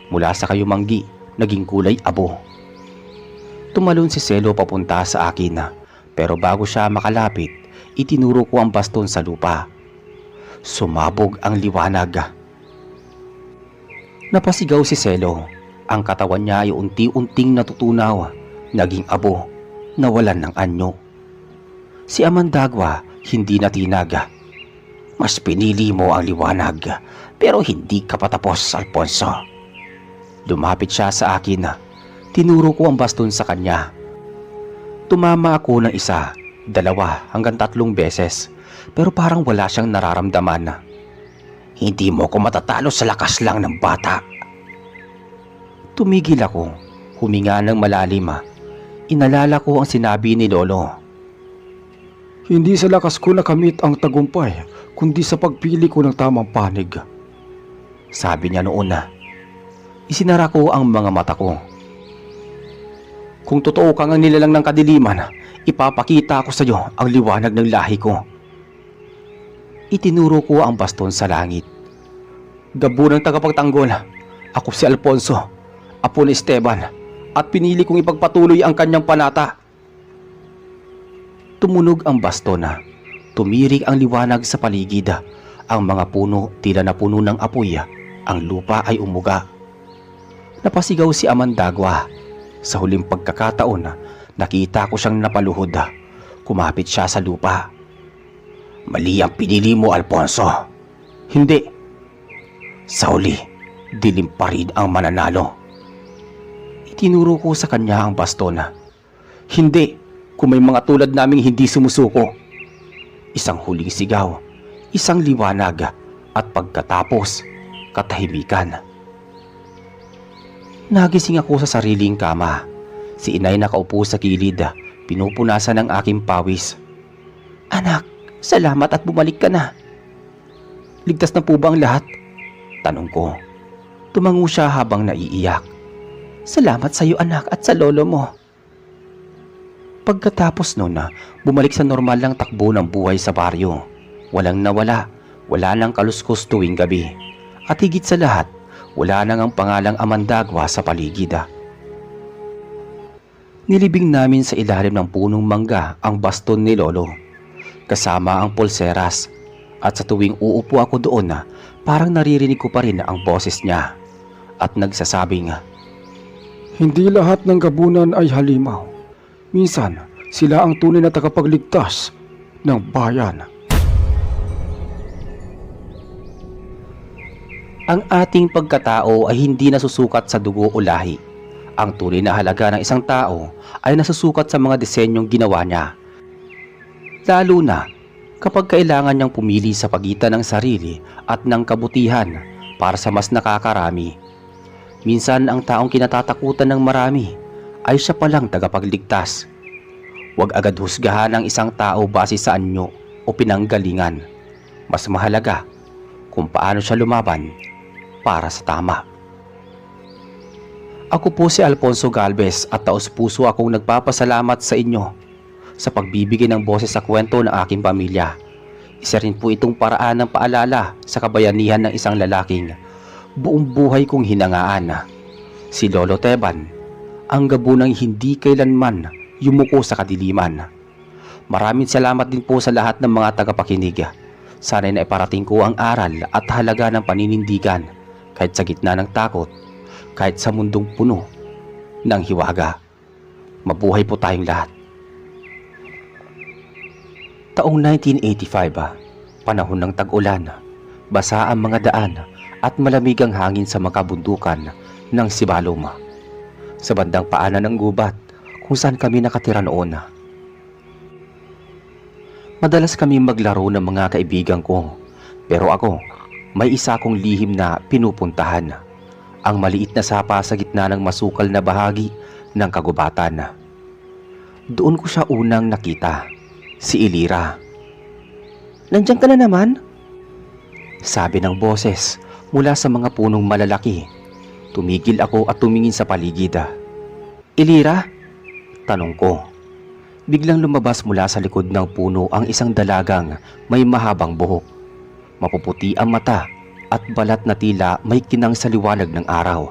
Mula sa kayumanggi, naging kulay abo. Tumalon si Selo papunta sa akin. Pero bago siya makalapit, itinuro ko ang baston sa lupa. Sumabog ang liwanag. Napasigaw si Selo. Ang katawan niya ay unti-unting natutunaw, naging abo, nawalan ng anyo. Si Amandagwa hindi natinag. Mas pinili mo ang liwanag, pero hindi ka patapos, Alfonso. Lumapit siya sa akin. Tinuro ko ang baston sa kanya. Tumama ako ng 1, 2 hanggang 3 beses, pero parang wala siyang nararamdaman. Hindi mo ko matatalo sa lakas lang ng bata. Tumigil ako, huminga ng malalim. Inalala ko ang sinabi ni Lolo. Hindi sa lakas ko nakamit ang tagumpay, kundi sa pagpili ko ng tamang panig. Sabi niya noon. Isinara ko ang mga mata ko. Kung totoo kang ang nilalang ng kadiliman, ipapakita ko sa iyo ang liwanag ng lahi ko. Itinuro ko ang baston sa langit. Gabo ng tagapagtanggol, ako si Alfonso, apo ni Esteban, at pinili kong ipagpatuloy ang kanyang panata. Tumunog ang bastona. Tumirik ang liwanag sa paligid. Ang mga puno tila napuno ng apoy. Ang lupa ay umuga. Napasigaw si Amandagwa. Sa huling pagkakataon, nakita ko siyang napaluhod. Kumapit siya sa lupa. Mali ang pinili mo, Alfonso. Hindi. Sa huli, dilim pa rin ang mananalo. Itinuro ko sa kanya ang baston. Hindi, kung may mga tulad naming hindi sumusuko. Isang huling sigaw, isang liwanag, at pagkatapos, katahimikan. Nagising ako sa sariling kama. Si inay nakaupo sa gilid, pinupunasan ng aking pawis. Anak, salamat at bumalik ka na. Ligtas na po ba ang lahat? Tanong ko. Tumango siya habang naiiyak. Salamat sa iyo anak at sa lolo mo. Pagkatapos noon bumalik sa normal lang takbo ng buhay sa baryo. Walang nawala, wala nang kaluskos tuwing gabi. At higit sa lahat, wala nang ang pangalang Amandagwa sa paligid. Nilibing namin sa ilalim ng punong mangga ang baston ni lolo, kasama ang pulseras. At sa tuwing uupo ako doon parang naririnig ko pa rin ang boses niya at nagsasabing, Hindi lahat ng gabunan ay halimaw. Minsan, sila ang tunay na tagapagligtas ng bayan. ang ating pagkatao ay hindi nasusukat sa dugo o lahi. Ang tunay na halaga ng isang tao ay nasusukat sa mga disenyong ginawa niya. Lalo na kapag kailangan niyang pumili sa pagitan ng sarili at ng kabutihan para sa mas nakakarami. Minsan ang taong kinatatakutan ng marami ay siya palang tagapagligtas. Huwag agad husgahan ang isang tao base sa anyo o pinanggalingan. Mas mahalaga kung paano siya lumaban para sa tama. Ako po si Alfonso Galvez at taos-puso akong nagpapasalamat sa inyo sa pagbibigay ng boses sa kwento ng aking pamilya. Isa rin po itong paraan ng paalala sa kabayanihan ng isang lalaking buong buhay kong hinangaan. Si Lolo Teban, ang gabunang hindi kailanman yumuko sa kadiliman. Maraming salamat din po sa lahat ng mga tagapakinig. Sana'y naiparating ko ang aral at halaga ng paninindigan kahit sa gitna ng takot, kahit sa mundong puno ng hiwaga. Mabuhay po tayong lahat. Taong 1985, panahon ng tag-ulan, basa ang mga daan at malamig ang hangin sa mga kabundukan ng Sibalom. Sa bandang paanan ng gubat kung saan kami nakatira noon. Madalas kami maglaro ng mga kaibigan ko, pero ako, may isa akong lihim na pinupuntahan. Ang maliit na sapa sa gitna ng masukal na bahagi ng kagubatan. Doon ko siya unang nakita, si Elira. Nandiyan ka na naman? Sabi ng boses mula sa mga punong malalaki. Tumigil ako at tumingin sa paligid. Elira? Tanong ko. Biglang lumabas mula sa likod ng puno ang isang dalagang may mahabang buhok. Mapuputi ang mata at balat na tila may kinang sa liwanag ng araw.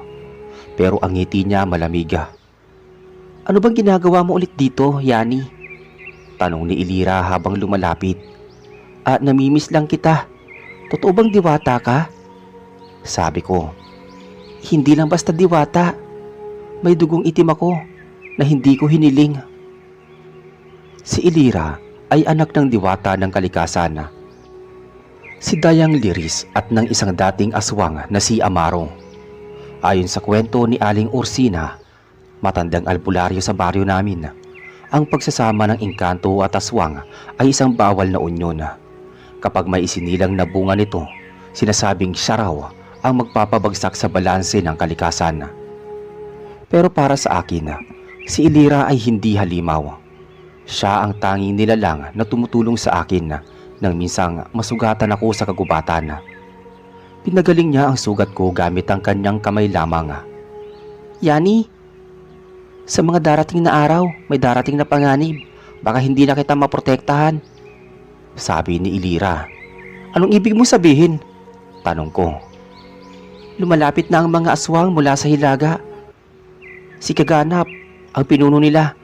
Pero ang ngiti niya malamiga. Ano bang ginagawa mo ulit dito, Yani? Tanong ni Elira habang lumalapit. Namimiss lang kita. Totoo bang diwata ka? Sabi ko. Hindi lang basta diwata. May dugong itim ako na hindi ko hiniling. Si Elira ay anak ng diwata ng kalikasan, si Dayang Liris at ng isang dating aswang na si Amaro. Ayon sa kwento ni Aling Ursina, matandang albularyo sa baryo namin, ang pagsasama ng engkanto at aswang ay isang bawal na unyon. Kapag may isinilang na bunga nito, sinasabing siya raw ang magpapabagsak sa balanse ng kalikasan. Pero para sa akin, si Elira ay hindi halimaw. Siya ang tanging nilalang na tumutulong sa akin nang minsang masugatan ako sa kagubatan. Pinagaling niya ang sugat ko gamit ang kanyang kamay lamang. Yani, sa mga darating na araw, may darating na panganib. Baka hindi na kita maprotektahan. Sabi ni Elira. Anong ibig mo sabihin? Tanong ko. Lumalapit na ang mga aswang mula sa hilaga. Si Kaganap, ang pinuno nila.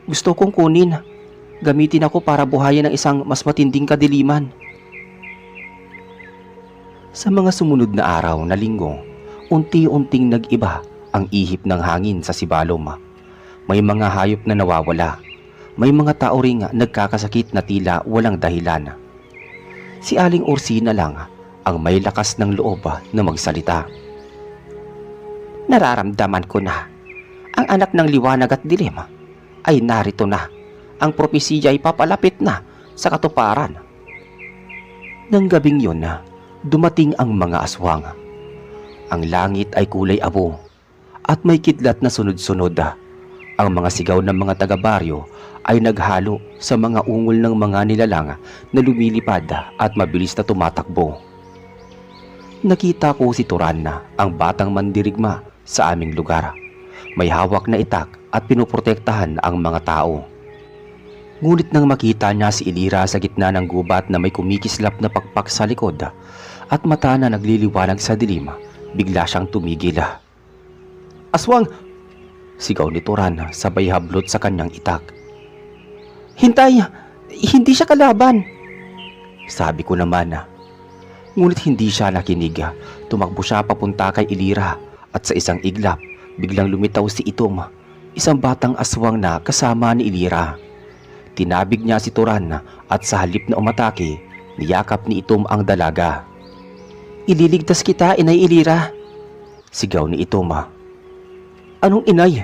Gusto kong kunin. Gamitin ako para buhayin ng isang mas matinding kadiliman. Sa mga sumunod na araw na linggo, unti-unting nag-iba ang ihip ng hangin sa Sibalom. May mga hayop na nawawala. May mga tao ring nagkakasakit na tila walang dahilan. Si Aling Orsina lang ang may lakas ng loob na magsalita. Nararamdaman ko na ang anak ng liwanag at dilim ay narito na. Ang propesiya ay papalapit na sa katuparan. Nang gabing yun na, dumating ang mga aswang. Ang langit ay kulay abo at may kidlat na sunod-sunod. Ang mga sigaw ng mga taga-baryo ay naghalo sa mga ungol ng mga nilalang na lumilipad at mabilis na tumatakbo. Nakita ko si Turan, ang batang mandirigma sa aming lugar. May hawak na itak at pinuprotektahan ang mga tao. Ngunit nang makita niya si Ilira sa gitna ng gubat na may kumikislap na pakpak sa likod at mata na nagliliwanag sa dilim, bigla siyang tumigil. Aswang! Sigaw ni Turan sabay hablot sa kanyang itak. Hintay! Hindi siya kalaban! Sabi ko naman. Ngunit hindi siya nakinig. Tumakbo siya papunta kay Ilira at sa isang iglap, biglang lumitaw si Itom, isang batang aswang na kasama ni Ilira. Tinabig niya si Turan at sa halip na umatake, niyakap ni Itom ang dalaga. Ililigtas kita, Inay Ilira! Sigaw ni Itom. Anong inay?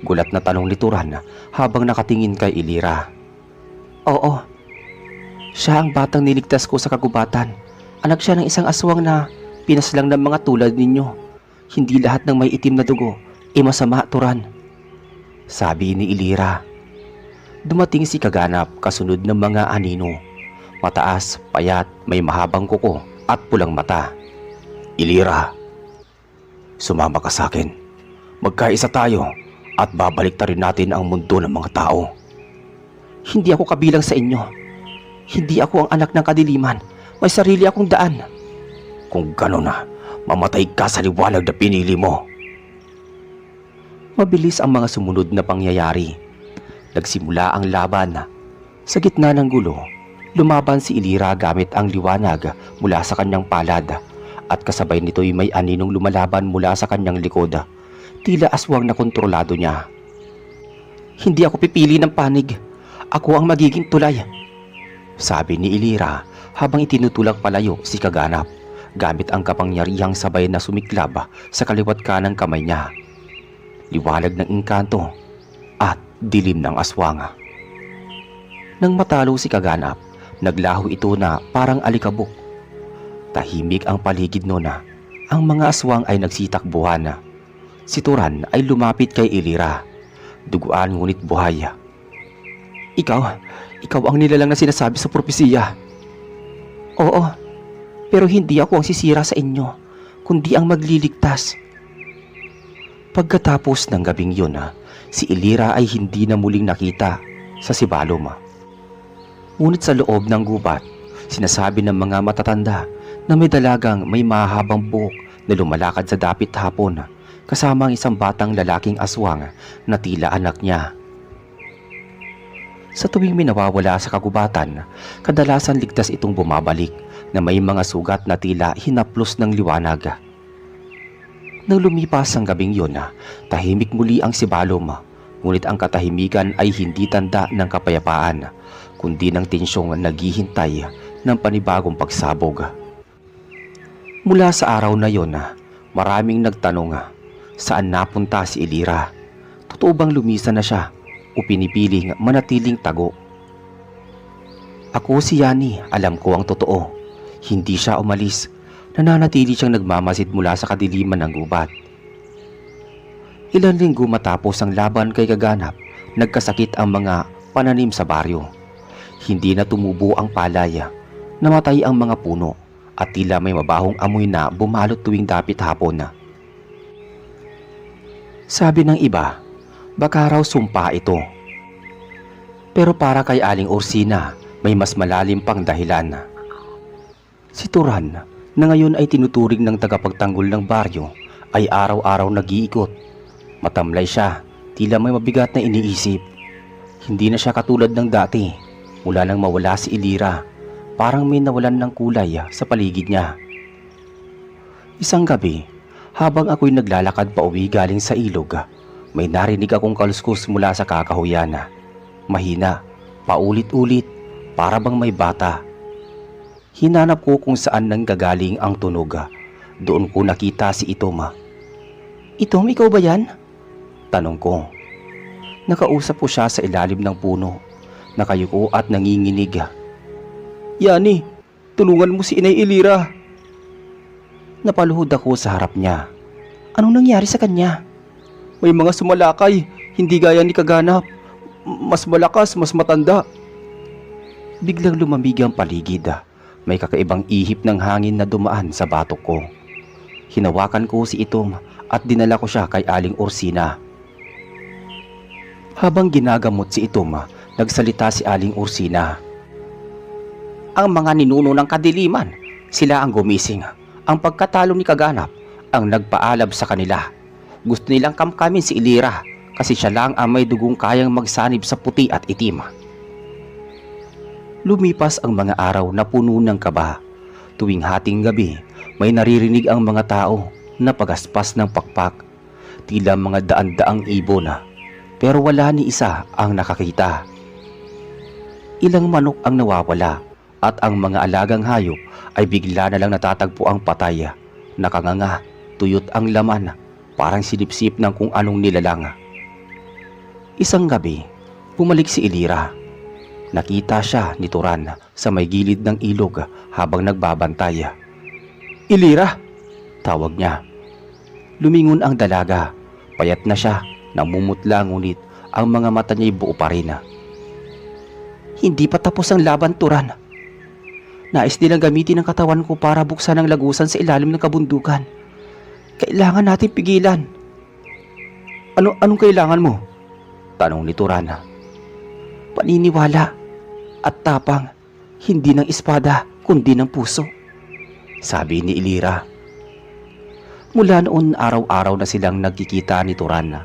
Gulat na tanong ni Turan habang nakatingin kay Ilira. Oo, siya ang batang niligtas ko sa kagubatan. Anak siya ng isang aswang na pinaslang ng mga tulad ninyo. Hindi lahat ng may itim na dugo ay masama, Turan. Sabi ni Ilira. Dumating si Kaganap kasunod ng mga anino. Mataas, payat, may mahabang kuko at pulang mata. Ilira, sumama ka sa akin. Magkaisa tayo at babalik ta rin natin ang mundo ng mga tao. Hindi ako kabilang sa inyo. Hindi ako ang anak ng kadiliman. May sarili akong daan. Kung gano'n na, mamatay ka sa liwanag na pinili mo. Mabilis ang mga sumunod na pangyayari. Nagsimula ang laban. Sa gitna ng gulo, lumaban si Ilira gamit ang liwanag mula sa kanyang palad at kasabay nito'y may aninong lumalaban mula sa kanyang likod. Tila aswang na kontrolado niya. Hindi ako pipili ng panig. Ako ang magiging tulay. Sabi ni Ilira habang itinutulak palayo si Kaganap gamit ang kapangyarihang sabay na sumiklab sa kaliwat kanang kamay niya. Liwanag ng engkanto at dilim ng aswang. Nang matalo si Kaganap, naglaho ito na parang alikabok. Tahimik ang paligid noon. Ang mga aswang ay nagsitakbuhan. Si Turan ay lumapit kay Ilira. Duguan ngunit buhay. Ikaw ang nilalang na sinasabi sa propesiya. Oo, pero hindi ako ang sisira sa inyo, kundi ang magliligtas. Pagkatapos ng gabing yun, si Ilira ay hindi na muling nakita sa Sibalom. Ngunit sa loob ng gubat, sinasabi ng mga matatanda na may dalagang may mahabang buhok na lumalakad sa dapit hapon kasama ang isang batang lalaking aswang na tila anak niya. Sa tuwing may nawawala sa kagubatan, kadalasan ligtas itong bumabalik na may mga sugat na tila hinaplos ng liwanag. Nang lumipas ang gabing yun, tahimik muli ang Sibalom, ngunit ang katahimikan ay hindi tanda ng kapayapaan, kundi ng tensyong naghihintay ng panibagong pagsabog. Mula sa araw na yon, maraming nagtanong saan napunta si Ilira. Totoo bang lumisan na siya o pinipiling manatiling tago? Ako si Yani, alam ko ang totoo. Hindi siya umalis. Nananatili siyang nagmamasid mula sa kadiliman ng gubat. Ilang linggo matapos ang laban kay Kaganap, nagkasakit ang mga pananim sa baryo. Hindi na tumubo ang palay, namatay ang mga puno at tila may mabahong amoy na bumalot tuwing dapit hapon. Sabi ng iba, baka raw sumpa ito. Pero para kay Aling Orsina, may mas malalim pang dahilan. Si Turan, na ngayon ay tinuturing ng tagapagtanggol ng baryo, ay araw-araw nag-iikot. Matamlay siya, tila may mabigat na iniisip. Hindi na siya katulad ng dati. Mula nang mawala si Elira, parang may nawalan ng kulay sa paligid niya. Isang gabi, habang ako'y naglalakad pauwi galing sa ilog, may narinig akong kaluskus mula sa kakahuyan. Mahina, paulit-ulit, para bang may bata. Hinanap ko kung saan nanggagaling ang tunog. Doon ko nakita si Itom. "Itom, ikaw ba yan?" tanong ko. Nakausap ko siya sa ilalim ng puno. Nakayuko at nanginginig. "Yani, tulungan mo si Inay Elira." Napaluhod ako sa harap niya. "Anong nangyari sa kanya?" "May mga sumalakay, hindi gaya ni Kaganap. Mas malakas, mas matanda." Biglang lumamig ang paligid. May kakaibang ihip ng hangin na dumaan sa batok ko. Hinawakan ko si Itom at dinala ko siya kay Aling Ursina. Habang ginagamot si Itom, nagsalita si Aling Ursina. "Ang mga ninuno ng kadiliman, sila ang gumising. Ang pagkatalo ni Kaganap ang nagpaalab sa kanila. Gusto nilang kamkamin si Elira kasi siya lang ang may dugong kayang magsanib sa puti at itim." Lumipas ang mga araw na puno ng kaba. Tuwing hating gabi, may naririnig ang mga tao na pagaspas ng pakpak. Tila mga daan-daang ibon, pero wala ni isa ang nakakita. Ilang manok ang nawawala at ang mga alagang hayop ay bigla na lang natatagpo ang patay. Nakanganga, tuyot ang laman, parang silipsip ng kung anong nilalang. Isang gabi, bumalik si Elira. Nakita siya ni Turan sa may gilid ng ilog habang nagbabantay. "Elira!" tawag niya. Lumingon ang dalaga. Payat na siya, namumutla ngunit ang mga mata niya'y buo pa rin. "Hindi pa tapos ang laban, Turan. Nais nilang gamitin ang katawan ko para buksan ang lagusan sa ilalim ng kabundukan. Kailangan natin pigilan." Anong kailangan mo?" tanong ni Turan. "Paniniwala at tapang, hindi ng espada kundi ng puso," sabi ni Elira. Mula noon, araw-araw na silang nagkikita ni Turan.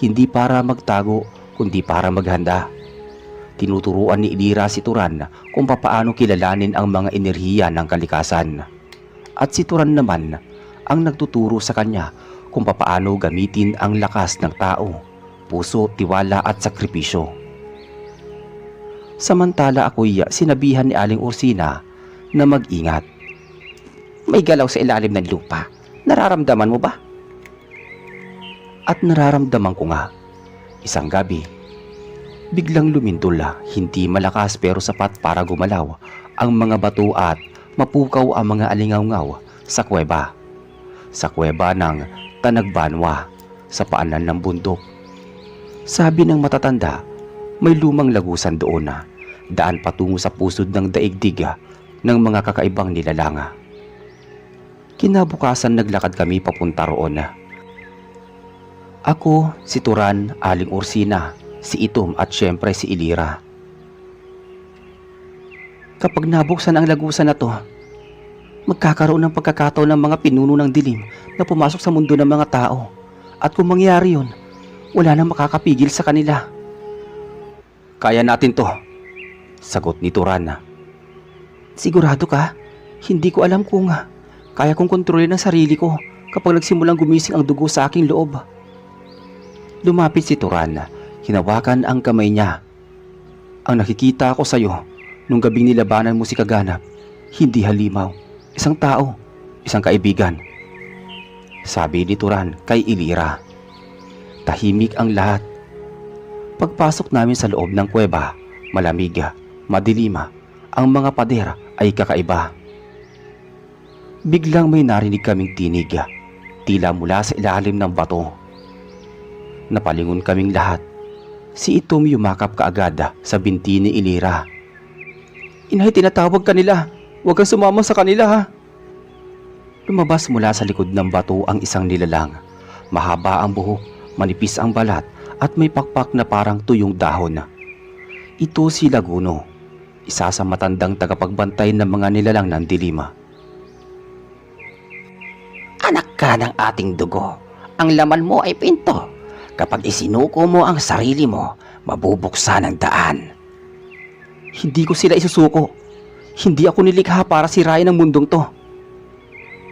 Hindi para magtago kundi para maghanda. Tinuturuan ni Elira si Turan kung papaano kilalanin ang mga enerhiya ng kalikasan. At si Turan naman ang nagtuturo sa kanya kung papaano gamitin ang lakas ng tao, puso, tiwala at sakripisyo. Samantala ako'y sinabihan ni Aling Ursina na mag-ingat. "May galaw sa ilalim ng lupa. Nararamdaman mo ba?" At nararamdaman ko nga. Isang gabi, biglang lumindol, hindi malakas pero sapat para gumalaw ang mga bato at mapukaw ang mga alingawngaw sa kuweba. Sa kuweba ng Tanagbanwa, sa paanan ng bundok. Sabi ng matatanda, may lumang lagusan doon daan patungo sa pusod ng daigdig ng mga kakaibang nilalanga. Kinabukasan naglakad kami papunta roon. Ako, si Turan, Aling Ursina, si Itom at syempre si Elira. "Kapag nabuksan ang lagusan na to, magkakaroon ng pagkakataon ng mga pinuno ng dilim na pumasok sa mundo ng mga tao. At kung mangyari yun, wala nang makakapigil sa kanila." "Kaya natin to," sagot ni Turan. "Sigurado ka? Hindi ko alam kung kaya kong kontrolin ang sarili ko kapag nagsimulang gumising ang dugo sa aking loob." Lumapit si Turan, hinawakan ang kamay niya. "Ang nakikita ko sa'yo nung gabing nilabanan mo si Kaganap, hindi halimaw, isang tao, isang kaibigan," sabi ni Turan kay Elira. Tahimik ang lahat. Pagpasok namin sa loob ng kuweba, malamig, madilim, ang mga pader ay kakaiba. Biglang may narinig kaming tinig, tila mula sa ilalim ng bato. Napalingon kaming lahat. Si Itom yumakap kaagad sa binti ni Elira. "Inay, tinatawag ka nila. Huwag kang sumama sa kanila, ha." Lumabas mula sa likod ng bato ang isang nilalang. Mahaba ang buhok, manipis ang balat at may pakpak na parang tuyong dahon. Ito si Laguno, isa sa matandang tagapagbantay ng mga nilalang ng dilim. "Anak ka ng ating dugo. Ang laman mo ay pinto. Kapag isinuko mo ang sarili mo, mabubuksan ang daan. Hindi ko sila isusuko. Hindi ako nilikha para sirain ang mundong to.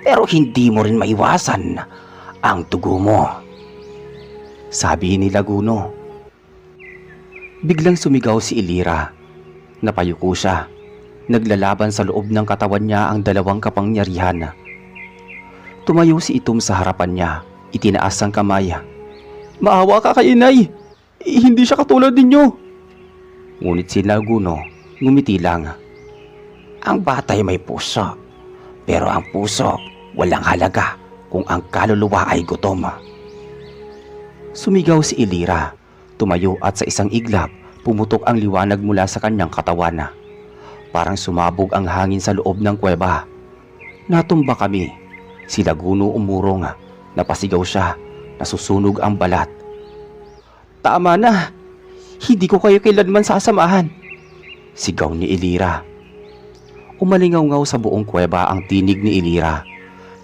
Pero hindi mo rin maiwasan ang dugo mo, sabi ni Laguno. Biglang sumigaw si Ilira. Napayuko siya. Naglalaban sa loob ng katawan niya ang dalawang kapangyarihan. Tumayo si Itom sa harapan niya. Itinaas ang kamay. Maawa ka kay inay. Hindi siya katulad ninyo. Ngunit si Laguno ngumiti lang. Ang batay may puso. Pero ang puso walang halaga kung ang kaluluwa ay gutom. Sumigaw si Ilira. Tumayo at sa isang iglap pumutok ang liwanag mula sa kanyang katawan. Parang sumabog ang hangin sa loob ng kuweba. Natumba kami. Si Laguno umurong. Napasigaw siya. Nasusunog ang balat. Tama na. Hindi ko kayo kailanman sasamahan, sigaw ni Ilira. Umalingaw-ngaw sa buong kuweba ang tinig ni Ilira.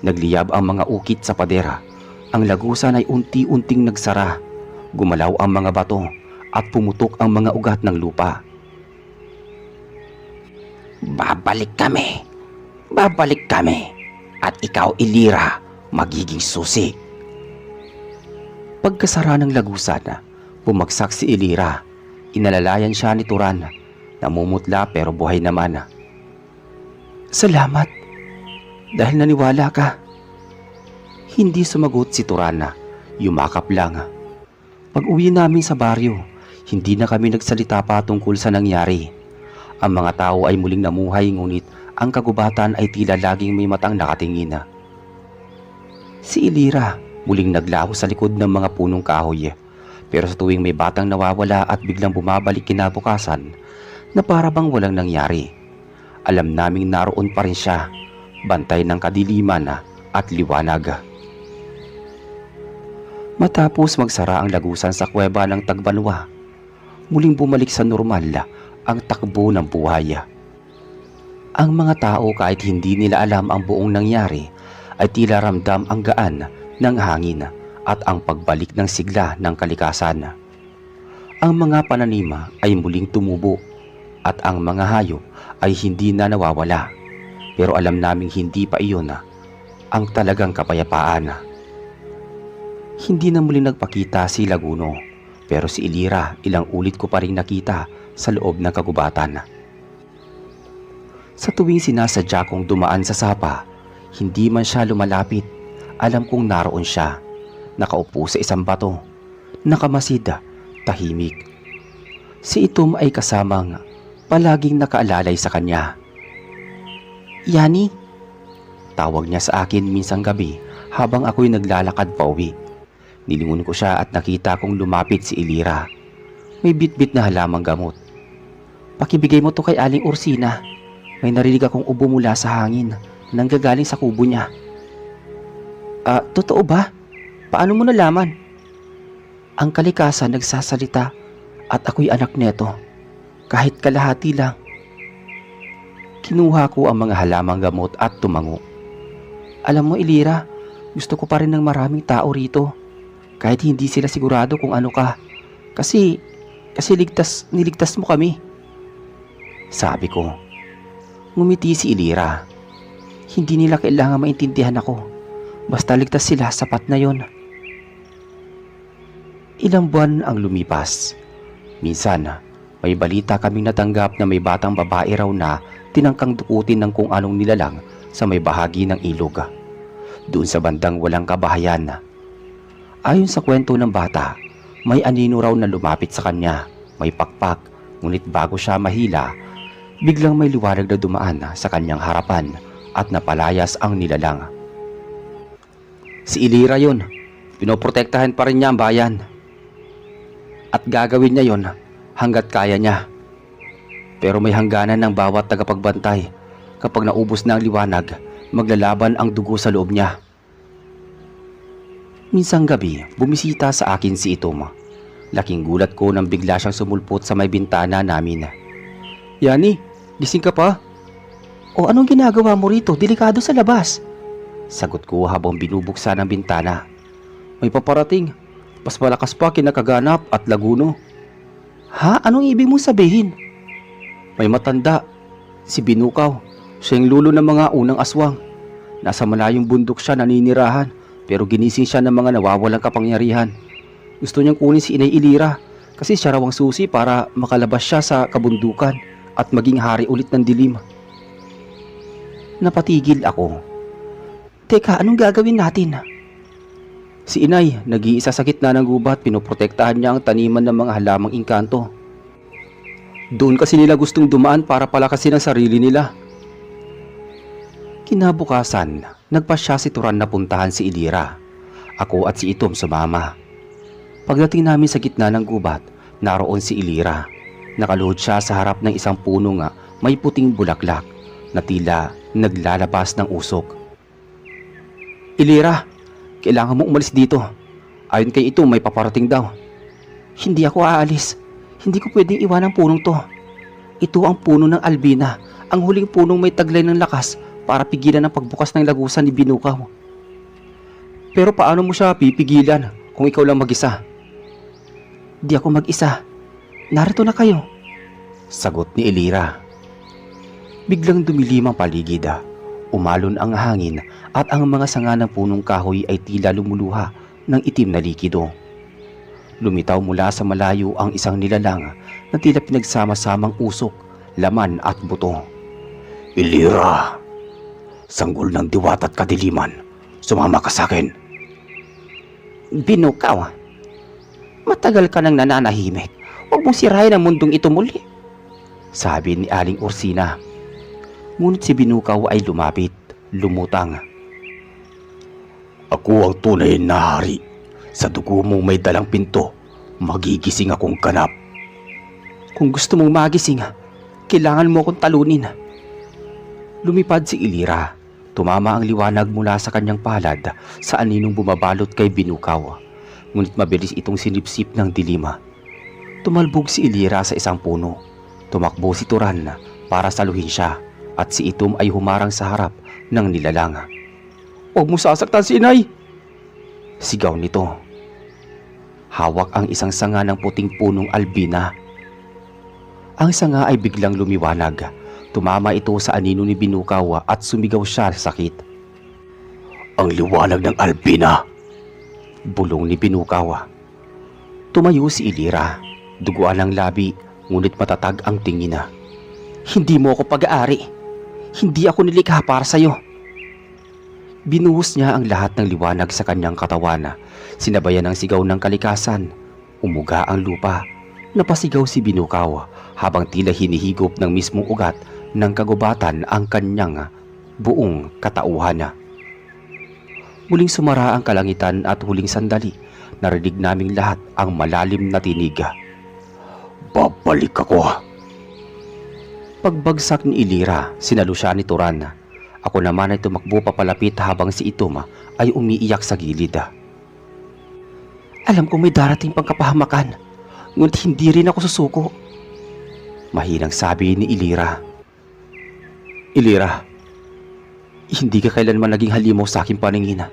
Nagliyab ang mga ukit sa padera. Ang lagusan ay unti-unting nagsara. Gumalaw ang mga bato at pumutok ang mga ugat ng lupa. Babalik kami. Babalik kami. At ikaw, Ilira, magiging susi. Pagkasara ng lagusan, bumagsak si Ilira. Inalalayan siya ni Turan. Namumutla pero buhay naman. Salamat. Dahil naniwala ka. Hindi sumagot si Turan. Yumakap lang. Pag-uwi namin sa baryo, hindi na kami nagsalita pa tungkol sa nangyari. Ang mga tao ay muling namuhay ngunit ang kagubatan ay tila laging may matang nakatingin. Si Ilira muling naglaho sa likod ng mga punong kahoy. Pero sa tuwing may batang nawawala at biglang bumabalik kinabukasan na para bang walang nangyari, alam naming naroon pa rin siya, bantay ng kadiliman at liwanag. Matapos magsara ang lagusan sa kuweba ng Tagbanwa, muling bumalik sa normal ang takbo ng buhay. Ang mga tao kahit hindi nila alam ang buong nangyari ay tila ramdam ang gaan ng hangin at ang pagbalik ng sigla ng kalikasan. Ang mga pananima ay muling tumubo at ang mga hayop ay hindi na nawawala. Pero alam naming hindi pa iyon ang talagang kapayapaan. Hindi na muli nagpakita si Laguno, pero si Ilira ilang ulit ko pa rin nakita sa loob ng kagubatan. Sa tuwing sinasadya kong dumaan sa sapa, hindi man siya lumalapit, alam kong naroon siya, nakaupo sa isang bato, nakamasid, tahimik. Si Itom ay kasamang palaging nakaalalay sa kanya. Yani, tawag niya sa akin minsang gabi habang ako'y naglalakad pa uwi. Nilingon ko siya at nakita kong lumapit si Ilira. May bitbit na halamang gamot. Pakibigay mo to kay Aling Ursina. May narinig akong ubo mula sa hangin nang gagaling sa kubo niya. Totoo ba? Paano mo nalaman? Ang kalikasan nagsasalita at ako'y anak neto. Kahit kalahati lang. Kinuha ko ang mga halamang gamot at tumango. Alam mo, Ilira, gusto ko pa rin ng maraming tao rito. Kahit hindi sila sigurado kung ano ka. Kasi niligtas mo kami. Sabi ko. Ngumiti si Ilira. Hindi nila kailangan maintindihan ako. Basta ligtas sila, sapat na yon. Ilang buwan ang lumipas. Minsan, may balita kaming natanggap na may batang babae raw na tinangkang dukutin ng kung anong nilalang sa may bahagi ng ilog. Doon sa bandang walang kabahayan. Ayon sa kwento ng bata, may anino raw na lumapit sa kanya. May pakpak, ngunit bago siya mahila, biglang may liwanag na dumaan sa kanyang harapan at napalayas ang nilalang. Si Ilira yun. Pinoprotektahan pa rin niya ang bayan. At gagawin niya yon hanggat kaya niya. Pero may hangganan ng bawat tagapagbantay. Kapag naubos na ang liwanag, maglalaban ang dugo sa loob niya. Minsang gabi, bumisita sa akin si Itom. Laking gulat ko nang bigla siyang sumulpot sa may bintana namin. Yani, gising ka pa? O anong ginagawa mo rito? Delikado sa labas. Sagot ko habang binubuksan ang bintana. May paparating. Mas malakas pa kinakaganap at Laguno. Ha? Anong ibig mong sabihin? May matanda, si Binukaw. Siya yung lulo ng mga unang aswang. Nasa malayong bundok siya naninirahan, pero ginising siya ng mga nawawalang kapangyarihan. Gusto niyang kunin si Inay Ilira kasi siya raw ang susi para makalabas siya sa kabundukan at maging hari ulit ng dilim. Napatigil ako. Teka, anong gagawin natin? Si Inay, nag-iisa sa gitna ng gubat, pinoprotektahan niya ang taniman ng mga halamang engkanto. Doon kasi nila gustong dumaan para palakasin ang sarili nila. Kinabukasan, nagpasya si Turan na puntahan si Ilira. Ako at si Itom sumama. Pagdating namin sa gitna ng gubat, naroon si Ilira. Nakaluhod siya sa harap ng isang puno nga may puting bulaklak na tila naglalabas ng usok. Ilira, kailangan mo umalis dito. Ayon kay Itom, may paparating daw. Hindi ako aalis. Hindi ko pwedeng iwan ang punong to. Ito ang puno ng Albina, ang huling punong may taglay ng lakas para pigilan ang pagbukas ng lagusan ni Binukaw. Pero paano mo siya pipigilan kung ikaw lang mag-isa? Di ako mag-isa. Narito na kayo. Sagot ni Ilira. Biglang dumilim ang paligid. Umalon ang hangin at ang mga sanga ng punong kahoy ay tila lumuluha ng itim na likido. Lumitaw mula sa malayo ang isang nilalang na tila pinagsama-samang usok, laman at buto. Ilira! Sanggol ng diwata at kadiliman, sumama ka sa akin. Binukaw, matagal ka nang nananahimik. Huwag mong sirahin ang mundong ito muli, sabi ni Aling Orsina. Ngunit si Binukaw ay lumapit, lumutang. Ako ang tunay na hari. Sa dugo mong may dalang pinto, magigising akong ganap. Kung gusto mong magising, kailangan mo akong talunin. Lumipad si Ilira. Tumama ang liwanag mula sa kanyang palad sa aninong bumabalot kay Binukaw. Ngunit mabilis itong sinipsip ng dilima. Tumalbog si Ilira sa isang puno. Tumakbo si Turan para saluhin siya at si Itom ay humarang sa harap ng nilalang. Huwag mo sasaktan si Inay! Sigaw nito. Hawak ang isang sanga ng puting punong Albina. Ang sanga ay biglang lumiwanag. Tumama ito sa anino ni Binukaw at sumigaw siya sa sakit. Ang liwanag ng Albina! Bulong ni Binukaw. Tumayo si Ilira. Duguan ang labi, ngunit matatag ang tingin. Hindi mo ako pag-aari. Hindi ako nilikha para sa'yo. Binuhos niya ang lahat ng liwanag sa kanyang katawan. Sinabayan ng sigaw ng kalikasan. Umuga ang lupa. Napasigaw si Binukaw habang tila hinihigop ng mismong ugat ng kagubatan ang kanyang buong katauhan. Muling sumara ang kalangitan at huling sandali, narinig naming lahat ang malalim na tinig. Babalik ako! Pagbagsak ni Ilira, sinalo siya ni Turan. Ako naman ay tumakbo papalapit habang si Itom ay umiiyak sa gilid. Alam kong may darating pang kapahamakan, ngunit hindi rin ako susuko. Mahinang sabi ni Ilira. Ilira, hindi ka kailanman naging halimaw sa aking paningin.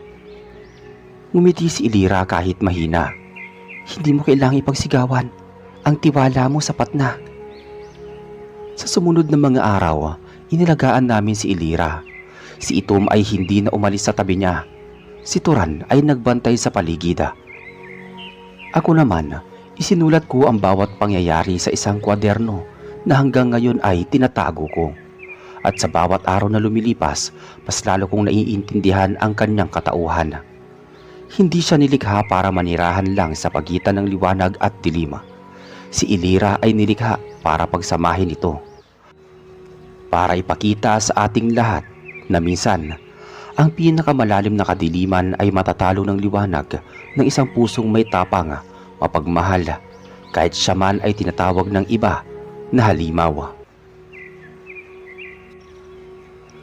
Ngumiti si Ilira kahit mahina. Hindi mo kailangang ipagsigawan. Ang tiwala mo sapat na. Sa sumunod na mga araw, inilagaan namin si Ilira. Si Itom ay hindi na umalis sa tabi niya. Si Turan ay nagbantay sa paligid. Ako naman, isinulat ko ang bawat pangyayari sa isang kwaderno na hanggang ngayon ay tinatago ko. At sa bawat araw na lumilipas, mas lalo kong naiintindihan ang kanyang katauhan. Hindi siya nilikha para manirahan lang sa pagitan ng liwanag at dilim. Si Ilira ay nilikha para pagsamahin ito. Para ipakita sa ating lahat na minsan, ang pinakamalalim na kadiliman ay matatalo ng liwanag ng isang pusong may tapang, mapagmahal, kahit siya man ay tinatawag ng iba na halimaw.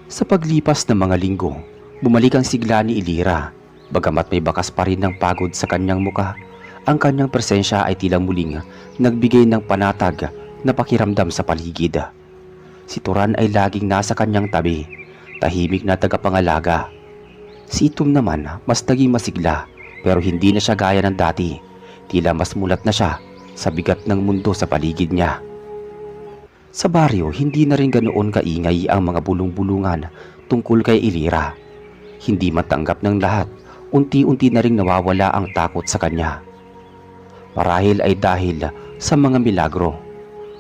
Sa paglipas ng mga linggo, bumalik ang sigla ni Ilira. Bagamat may bakas pa rin ng pagod sa kanyang muka, ang kanyang presensya ay tila muling nagbigay ng panatag na pakiramdam sa paligid. Si Turan ay laging nasa kanyang tabi, tahimik na tagapangalaga. Si Itom naman mas naging masigla, pero hindi na siya gaya ng dati. Tila mas mulat na siya sa bigat ng mundo sa paligid niya. Sa baryo, hindi na rin ganoon kaingay ang mga bulong-bulungan tungkol kay Ilira. Hindi matanggap ng lahat, unti-unti na ring nawawala ang takot sa kanya. Marahil ay dahil sa mga milagro.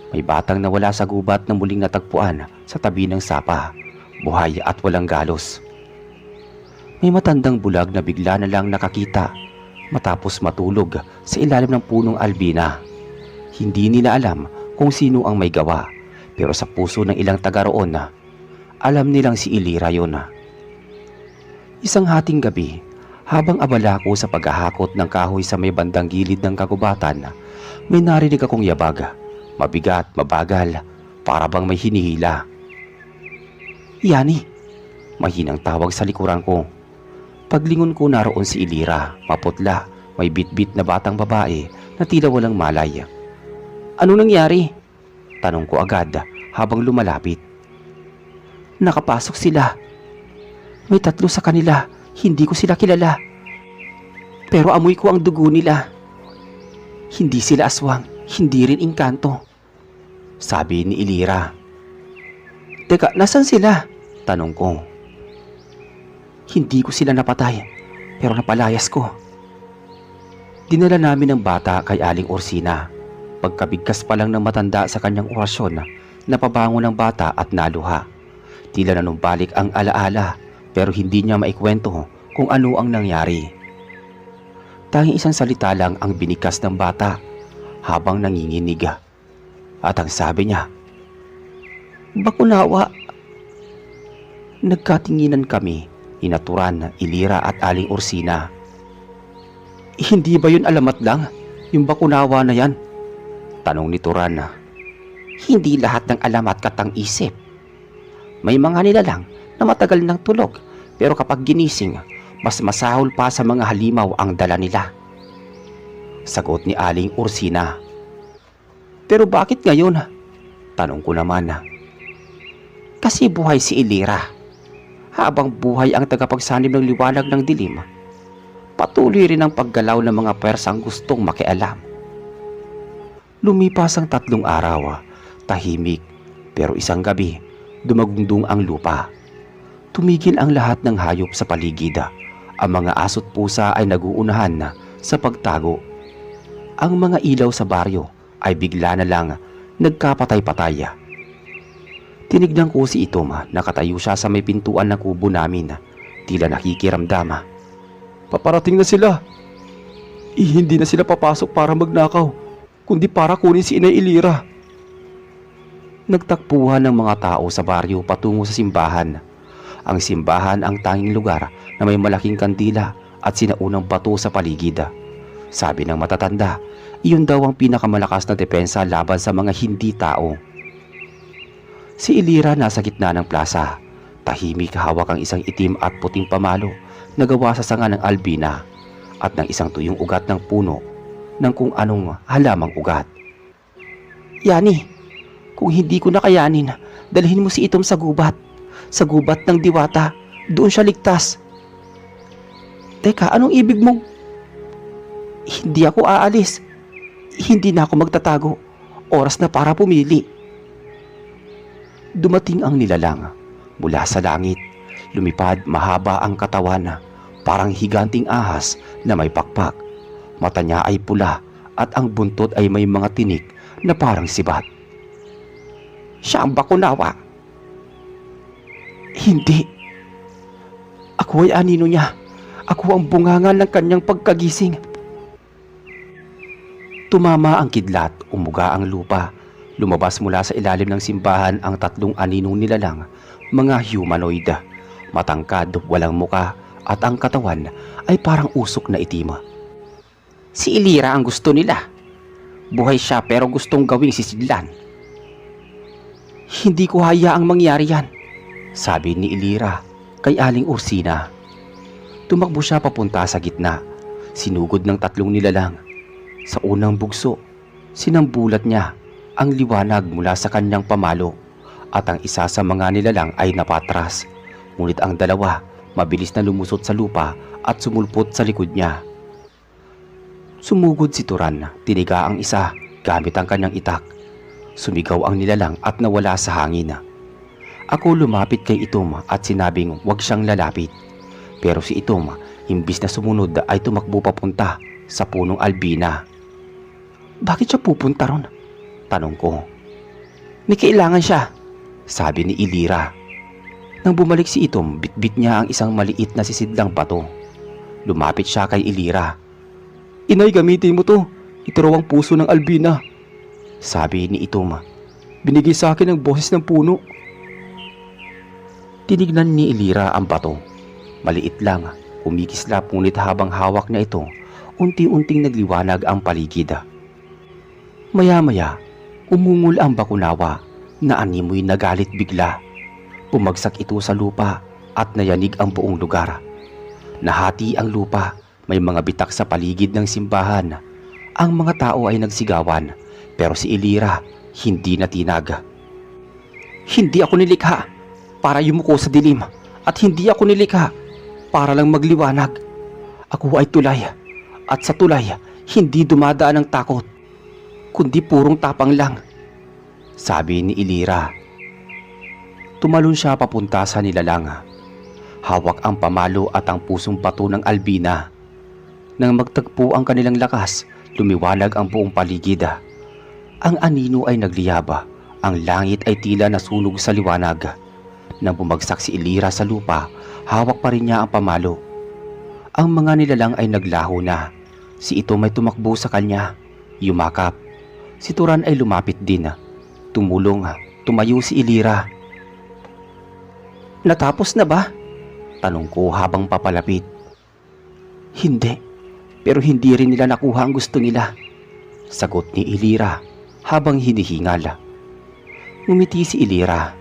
May batang nawala sa gubat na muling natagpuan sa tabi ng sapa, buhay at walang galos. May matandang bulag na bigla na lang nakakita matapos matulog sa ilalim ng punong albina. Hindi nila alam kung sino ang may gawa, pero sa puso ng ilang taga roon, alam nilang si Ilira yun. Isang hating gabi, habang abala ko sa paghahakot ng kahoy sa may bandang gilid ng kagubatan, may narinig akong yabag, mabigat, mabagal, para bang may hinihila. "Yani!" Mahinang tawag sa likuran ko. Paglingon ko, naroon si Ilira, maputla, may bitbit na batang babae na tila walang malay. "Ano nangyari?" Tanong ko agad habang lumalapit. "Nakapasok sila. May 3 sa kanila, hindi ko sila kilala. Pero amoy ko ang dugo nila. Hindi sila aswang, hindi rin engkanto," sabi ni Ilira. "Teka, nasan sila?" tanong ko. "Hindi ko sila napatay, pero napalayas ko." Dinala namin ang bata kay Aling Orsina. Pagkabigkas pa lang ng matanda sa kanyang orasyon, napabangon ang bata at naluha. Tila nanumbalik ang alaala, pero hindi niya maikwento kung ano ang nangyari. Tanging isang salita lang ang binikas ng bata habang nanginginig. At ang sabi niya, "Bakunawa." Nagkatinginan kami, Turan, Ilira at Aling Orsina. "Hindi ba yun alamat lang? Yung bakunawa na yan?" tanong ni Turan. "Hindi lahat ng alamat katang-isip. May mga nilalang na matagal ng tulog, pero kapag ginising, mas masahol pa sa mga halimaw ang dala nila," sagot ni Aling Orsina. "Pero bakit ngayon?" tanong ko naman. "Kasi buhay si Ilira. Habang buhay ang tagapagsanib ng liwanag ng dilim, patuloy rin ang paggalaw ng mga persang gustong makialam." Lumipas ang 3 araw, tahimik, pero isang gabi, dumagundong ang lupa. Tumigil ang lahat ng hayop sa paligid. Ang mga aso't pusa ay naguunahan sa pagtago. Ang mga ilaw sa baryo ay bigla na lang nagkapatay-patay. Tinignan ko si Itom, nakatayo siya sa may pintuan ng kubo namin, tila nakikiramdam. "Paparating na sila. Hindi na sila papasok para magnakaw, kundi para kunin si Inay Ilira." Nagtakbuhan ng mga tao sa baryo patungo sa simbahan. Ang simbahan ang tanging lugar na may malaking kandila at sinaunang bato sa paligid. Sabi ng matatanda, iyon daw ang pinakamalakas na depensa laban sa mga hindi tao. Si Ilira nasa gitna ng plaza. Tahimik, hawak ang isang itim at puting pamalo na gawa sa sanga ng albina at ng isang tuyong ugat ng puno ng kung anong halamang ugat. "Yani, kung hindi ko nakayanin, dalhin mo si Itom sa gubat ng diwata. Doon siya ligtas." "Teka, anong ibig mong?" "Hindi ako aalis. Hindi na ako magtatago. Oras na para pumili." Dumating ang nilalang mula sa langit. Lumipad, mahaba ang katawan, parang higanting ahas na may pakpak. Mata niya ay pula at ang buntot ay may mga tinik na parang sibat. "Siya ang bakunawa." "Hindi. Ako ay anino niya. Ako ang bunganga ng kanyang pagkagising." Tumama ang kidlat, umuga ang lupa. Lumabas mula sa ilalim ng simbahan ang 3 aninong nilalang, mga humanoid. Matangkad, walang muka, at ang katawan ay parang usok na itim. "Si Ilira ang gusto nila. Buhay siya pero gustong gawing sisidlan." "Hindi ko hayaang mangyari yan," sabi ni Ilira kay Aling Orsina. Tumakbo siya papunta sa gitna. Sinugod ng 3 nilalang. Sa unang bugso, sinambulat niya ang liwanag mula sa kanyang pamalo at ang isa sa mga nilalang ay napatras. Ngunit ang dalawa mabilis na lumusot sa lupa at sumulpot sa likod niya. Sumugod si Turan, tiniga ang isa gamit ang kanyang itak. Sumigaw ang nilalang at nawala sa hangin. Ako lumapit kay Itom at sinabing huwag siyang lalapit. Pero si Itom, imbis na sumunod ay tumakbo papunta sa punong albina. Bakit siya pupunta ron? Tanong ko. May kailangan siya, sabi ni Ilira. Nang bumalik si Itom, bitbit niya ang isang maliit na sisidlang bato. Lumapit siya kay Ilira. Inay, gamitin mo to. Ito raw ang puso ng albina, sabi ni Itom. Binigay sa akin ang boses ng puno. Tinignan ni Ilira ang bato. Maliit lang, kumikislap ngunit habang hawak na ito, unti-unting nagliwanag ang paligid. Maya-maya, umungol ang bakunawa na animoy nagalit bigla. Bumagsak ito sa lupa at nayanig ang buong lugar. Nahati ang lupa, may mga bitak sa paligid ng simbahan. Ang mga tao ay nagsigawan, pero si Ilira hindi natinag. Hindi ako nilikha para yumuko sa dilim, at hindi ako nilikha para lang magliwanag. Ako ay tulay, at sa tulay hindi dumadaan ang takot, kundi purong tapang lang, sabi ni Ilira. Tumalon siya papunta sa nilalang. Hawak ang pamalo at ang pusong bato ng albina. Nang magtagpo ang kanilang lakas, lumiwanag ang buong paligid. Ang anino ay nagliyaba, ang langit ay tila nasunog sa liwanag. Nang bumagsak si Ilira sa lupa, hawak pa rin niya ang pamalo. Ang mga nilalang ay naglaho na. Si Itom ay tumakbo sa kanya, yumakap. Si Turan ay lumapit din. Tumulong, tumayo si Ilira. Natapos na ba? Tanong ko habang papalapit. Hindi, pero hindi rin nila nakuha ang gusto nila, sagot ni Ilira habang hinihingal. Ngumiti si Ilira.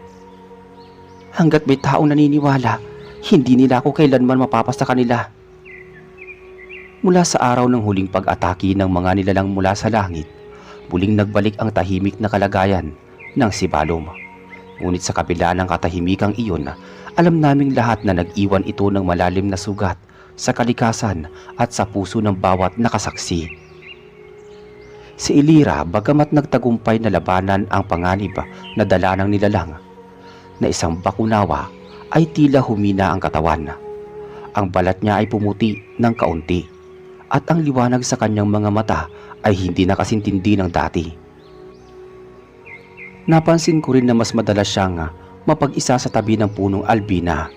Hanggat may taong naniniwala, hindi nila ako kailanman mapapasa kanila. Mula sa araw ng huling pag-atake ng mga nilalang mula sa langit, muling nagbalik ang tahimik na kalagayan ng Sibalom. Ngunit sa kabila ng katahimikang iyon, alam naming lahat na nag-iwan ito ng malalim na sugat sa kalikasan at sa puso ng bawat nakasaksi. Si Ilira, bagamat nagtagumpay na labanan ang panganib na dala ng nilalang, na isang bakunawa, ay tila humina ang katawan. Ang balat niya ay pumuti ng kaunti, at ang liwanag sa kanyang mga mata ay hindi nakasintindi ng dati. Napansin ko rin na mas madalas siyang mapag-isa sa tabi ng punong albina.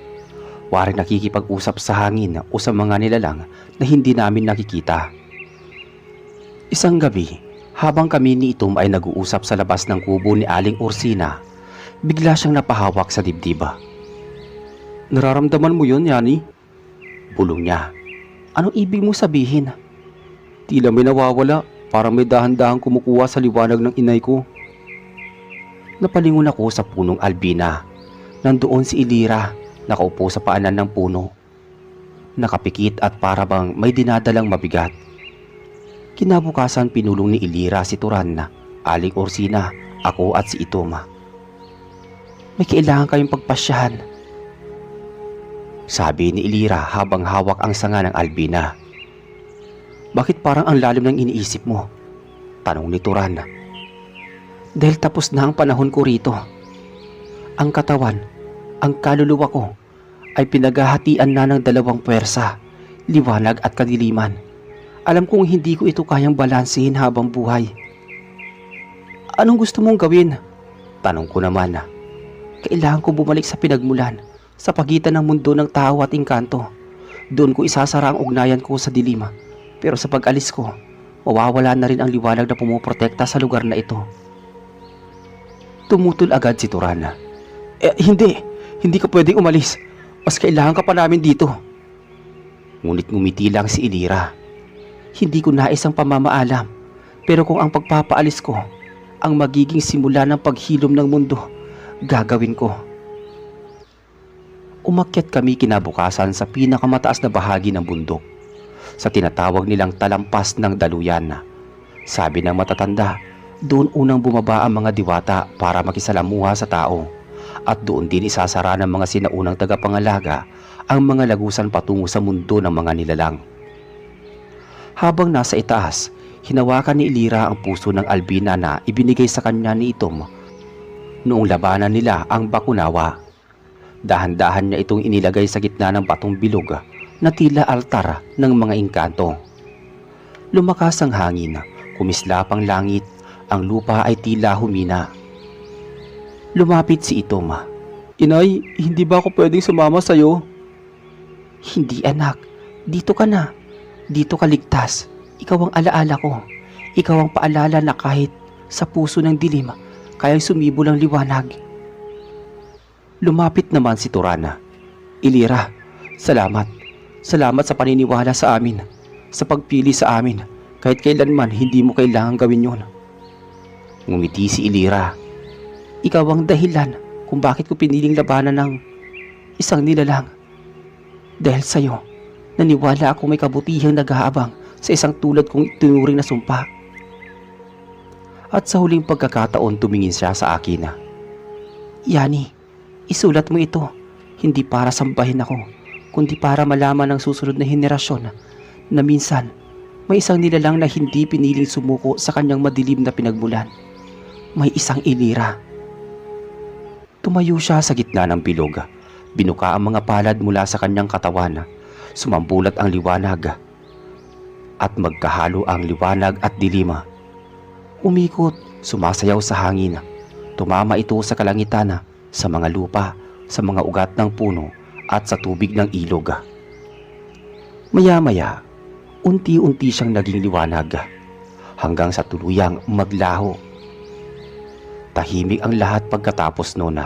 Waring nakikipag-usap sa hangin o sa mga nilalang na hindi namin nakikita. Isang gabi, habang kami ni Itom ay nag-uusap sa labas ng kubo ni Aling Ursina, bigla siyang napahawak sa dibdib. Nararamdaman mo yun, Yani? Bulong niya. Anong ibig mo sabihin? Tila may nawawala, parang may dahan-dahang kumukuha sa liwanag ng inay ko. Napalingon ako sa punong albina. Nandoon si Ilira, nakaupo sa paanan ng puno. Nakapikit at para bang may dinadalang mabigat. Kinabukasan pinulong ni Ilira si Turan, Aling Ursina, ako at si Itom. May kailangan kayong pagpasyahan, sabi ni Ilira habang hawak ang sanga ng albina. Bakit parang ang lalim ng iniisip mo? Tanong ni Turan. Dahil tapos na ang panahon ko rito. Ang katawan, ang kaluluwa ko ay pinaghahatian na ng dalawang puwersa, liwanag at kadiliman. Alam kong hindi ko ito kayang balansehin habang buhay. Anong gusto mong gawin? Tanong ko naman. Kailangan ko bumalik sa pinagmulan, sa pagitan ng mundo ng tao at engkanto. Doon ko isasara ang ugnayan ko sa dilim. Pero sa pag-alis ko, mawawala na rin ang liwanag na pumuprotekta sa lugar na ito. Tumutol agad si Turan. Hindi ka pwedeng umalis. Mas kailangan ka pa namin dito. Ngunit ngumiti lang si Ilira. Hindi ko nais ang pamamaalam, pero kung ang pagpapaalis ko ang magiging simula ng paghilom ng mundo, gagawin ko. Umakyat kami kinabukasan sa pinakamataas na bahagi ng bundok, sa tinatawag nilang talampas ng daluyan. Sabi ng matatanda, doon unang bumaba ang mga diwata para makisalamuha sa tao, at doon din isasara ng mga sinaunang tagapangalaga ang mga lagusan patungo sa mundo ng mga nilalang. Habang nasa itaas, hinawakan ni Elira ang puso ng Albina na ibinigay sa kanya ni Itom noong labanan nila ang Bakunawa. Dahan-dahan niya itong inilagay sa gitna ng batong bilog na tila altar ng mga engkanto. Lumakas ang hangin, kumislap ang langit, ang lupa ay tila humina. Lumapit si Itom. Inay, hindi ba ako pwedeng sumama sa'yo? Hindi anak, dito ka na. Dito ka ligtas. Ikaw ang alaala ko. Ikaw ang paalala na kahit sa puso ng dilim, kayang sumibol ang liwanag. Lumapit naman si Turana. Elira, salamat. Salamat sa paniniwala sa amin. Sa pagpili sa amin. Kahit kailanman hindi mo kailangan gawin yon. Ngumiti si Elira. Ikaw ang dahilan kung bakit ko piniling labanan ng isang nilalang. Dahil sa'yo, naniwala ako may kabutihang nag-aabang sa isang tulad kong itinuring na sumpa. At sa huling pagkakataon tumingin siya sa akin. Yani, isulat mo ito, hindi para sambahin ako, kundi para malaman ng susunod na henerasyon na minsan may isang nilalang na hindi piniling sumuko sa kanyang madilim na pinagmulan. May isang Elira. Tumayo siya sa gitna ng bilog. Binuka ang mga palad mula sa kanyang katawan. Sumambulat ang liwanag. At magkahalo ang liwanag at dilim. Umikot, sumasayaw sa hangin. Tumama ito sa kalangitan, sa mga lupa, sa mga ugat ng puno at sa tubig ng ilog. Maya-maya, unti-unti siyang naging liwanag hanggang sa tuluyang maglaho. Tahimik ang lahat pagkatapos noon.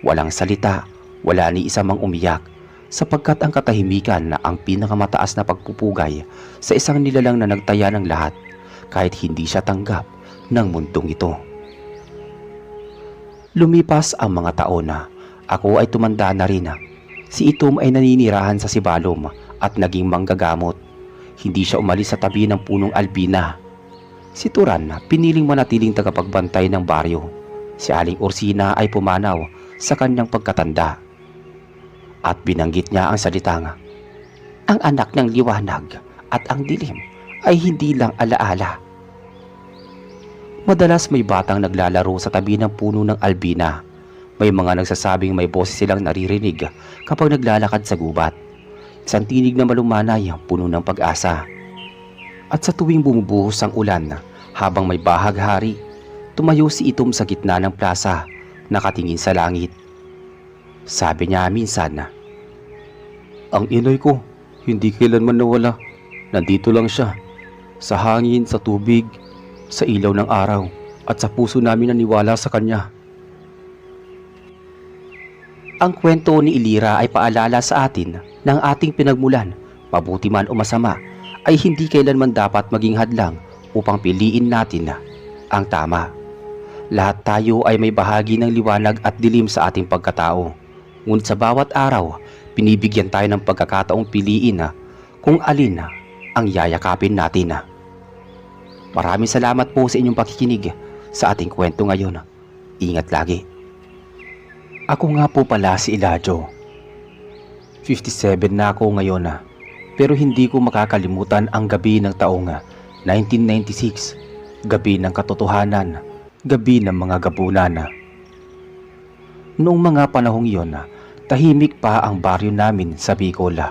Walang salita, wala ni isa mang umiyak, sapagkat ang katahimikan na ang pinakamataas na pagpupugay sa isang nilalang na nagtaya ng lahat kahit hindi siya tanggap ng mundong ito. Lumipas ang mga taon. Ako ay tumanda na rin. Si Itom ay naninirahan sa Sibalom at naging manggagamot. Hindi siya umalis sa tabi ng punong Albina. Si Turan piniling manatiling tagapagbantay ng baryo. Si Aling Ursina ay pumanaw sa kanyang pagkatanda. At binanggit niya ang salitang, ang anak ng liwanag at ang dilim ay hindi lang alaala. Madalas may batang naglalaro sa tabi ng puno ng Albina. May mga nagsasabing may boses silang naririnig kapag naglalakad sa gubat. Isang tinig na malumanay, puno ng pag-asa. At sa tuwing bumubuhos ang ulan, habang may bahaghari, tumayo si Itom sa gitna ng plaza, nakatingin sa langit. Sabi niya minsan, ang inay ko, hindi kailanman nawala. Nandito lang siya, sa hangin, sa tubig, sa ilaw ng araw, at sa puso namin naniwala sa kanya. Ang kwento ni Elira ay paalala sa atin ng ating pinagmulan, mabuti man o masama, ay hindi kailanman dapat maging hadlang upang piliin natin ang tama. Lahat tayo ay may bahagi ng liwanag at dilim sa ating pagkatao. Ngunit sa bawat araw, binibigyan tayo ng pagkakataong piliin kung alin ang yayakapin natin. Maraming salamat po sa inyong pakikinig sa ating kwento ngayon. Ingat lagi. Ako nga po pala si Eladio. 57 na ako ngayon pero hindi ko makakalimutan ang gabi ng taong 1996, gabi ng katotohanan, gabi ng mga gabunan. Noong mga panahong iyon, tahimik pa ang baryo namin sa Bicol.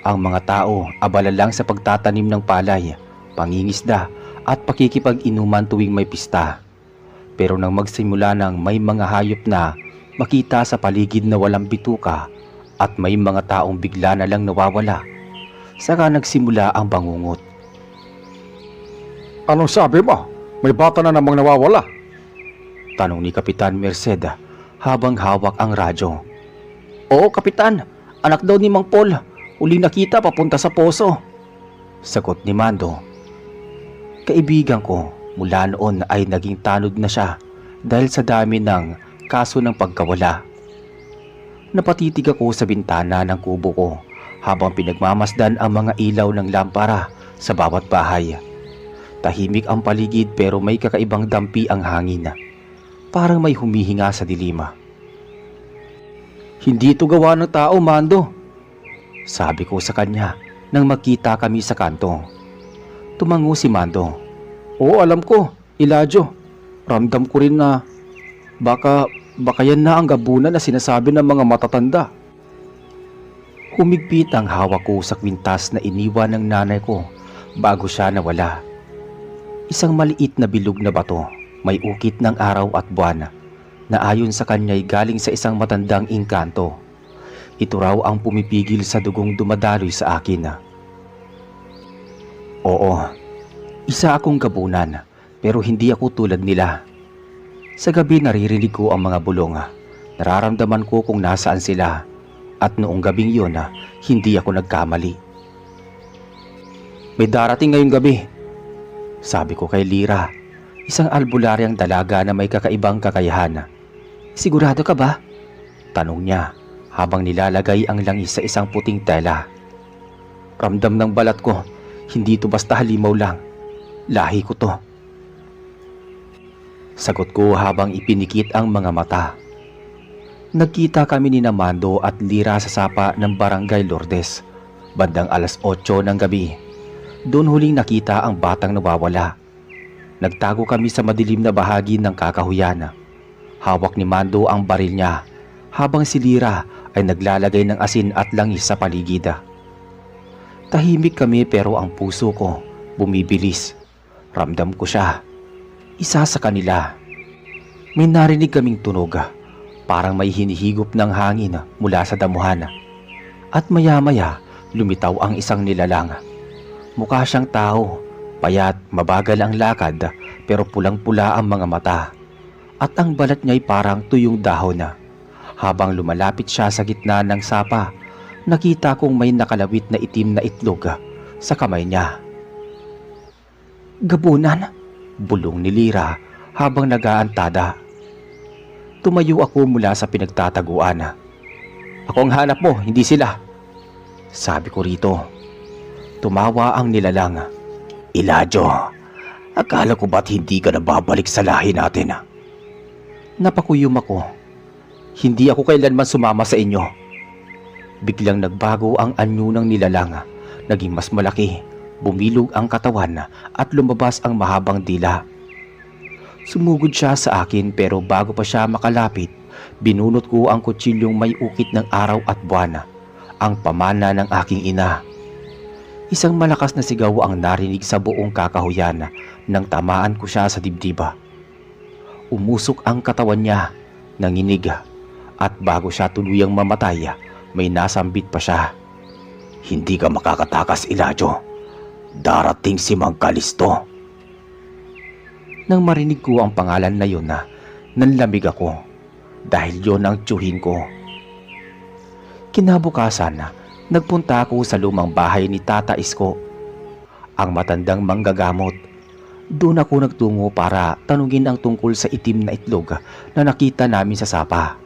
Ang mga tao abala lang sa pagtatanim ng palay, pangingisda at pakikipag-inuman tuwing may pista. Pero nang magsimula ng may mga hayop na makita sa paligid na walang bituka at may mga taong bigla na lang nawawala, saka nagsimula ang bangungot. Anong sabi mo? May bata na namang nawawala? Tanong ni Kapitan Merced habang hawak ang radyo. Oo, Kapitan. Anak daw ni Mang Paul. Uling nakita papunta sa poso. Sagot ni Mando. Kaibigan ko, mula noon ay naging tanod na siya dahil sa dami ng kaso ng pagkawala. Napatitig ako sa bintana ng kubo ko habang pinagmamasdan ang mga ilaw ng lampara sa bawat bahay. Tahimik ang paligid pero may kakaibang dampi ang hangin. Parang may humihinga sa dilima. Hindi ito gawa ng tao, Mando. Sabi ko sa kanya nang makita kami sa kanto. Tumango si Mando. Oo, alam ko, Elijah. Ramdam ko rin na baka yan na ang gabunan na sinasabi ng mga matatanda. Humigpit ang hawak ko sa kwintas na iniwan ng nanay ko bago siya nawala. Isang maliit na bilog na bato, may ukit ng araw at buwan na ayon sa kanya'y galing sa isang matandang engkanto. Ito raw ang pumipigil sa dugong dumadaloy sa akin. Oo, isa akong gabunan pero hindi ako tulad nila. Sa gabi naririnig ko ang mga bulong. Nararamdaman ko kung nasaan sila at noong gabing yun hindi ako nagkamali. May darating ngayong gabi, sabi ko kay Lira, isang albularyang dalaga na may kakaibang kakayahan. Sigurado ka ba? Tanong niya habang nilalagay ang langis sa isang puting tela. Ramdam ng balat ko, hindi to basta halimaw lang. Lahi ko to. Sagot ko habang ipinikit ang mga mata. Nagkita kami ni Mando at Lira sa sapa ng Barangay Lourdes, bandang alas 8 ng gabi. Doon huling nakita ang batang nawawala. Nagtago kami sa madilim na bahagi ng kakahuyan. Hawak ni Mando ang baril niya, habang si Lira ay naglalagay ng asin at langis sa paligid. Tahimik kami pero ang puso ko bumibilis. Ramdam ko siya. Isa sa kanila. May narinig kaming tunog, parang may hinihigop ng hangin mula sa damuhan. At maya-maya lumitaw ang isang nilalang. Mukha siyang tao, payat, mabagal ang lakad pero pulang-pula ang mga mata. At ang balat niya'y parang tuyong dahon. Habang lumalapit siya sa gitna ng sapa, nakita kong may nakalawit na itim na itlog sa kamay niya. Gabunan? Bulong ni Lira habang nag-aantada. Tumayo ako mula sa pinagtataguan. Ako ang hanap mo, hindi sila, sabi ko rito. Tumawa ang nilalang. Elijah, akala ko ba't hindi ka nababalik sa lahi natin? Napakuyom ako. Hindi ako kailanman sumama sa inyo. Biglang nagbago ang anyo ng nilalang. Naging mas malaki. Bumilog ang katawan at lumabas ang mahabang dila. Sumugod siya sa akin pero bago pa siya makalapit, binunot ko ang kutsilyong may ukit ng araw at buwan, ang pamana ng aking ina. Isang malakas na sigaw ang narinig sa buong kakahuyan nang tamaan ko siya sa dibdiba. Umusok ang katawan niya, nanginig, at bago siya tuluyang mamatay, may nasambit pa siya. Hindi ka makakatakas, Elijah. Darating si Mang Kalisto. Nang marinig ko ang pangalan na yun nanlamig ako dahil yun ang tiyuhin ko. Kinabukasan, nagpunta ako sa lumang bahay ni Tata Isko, ang matandang manggagamot. Doon ako nagtungo para tanungin ang tungkol sa itim na itlog na nakita namin sa sapa.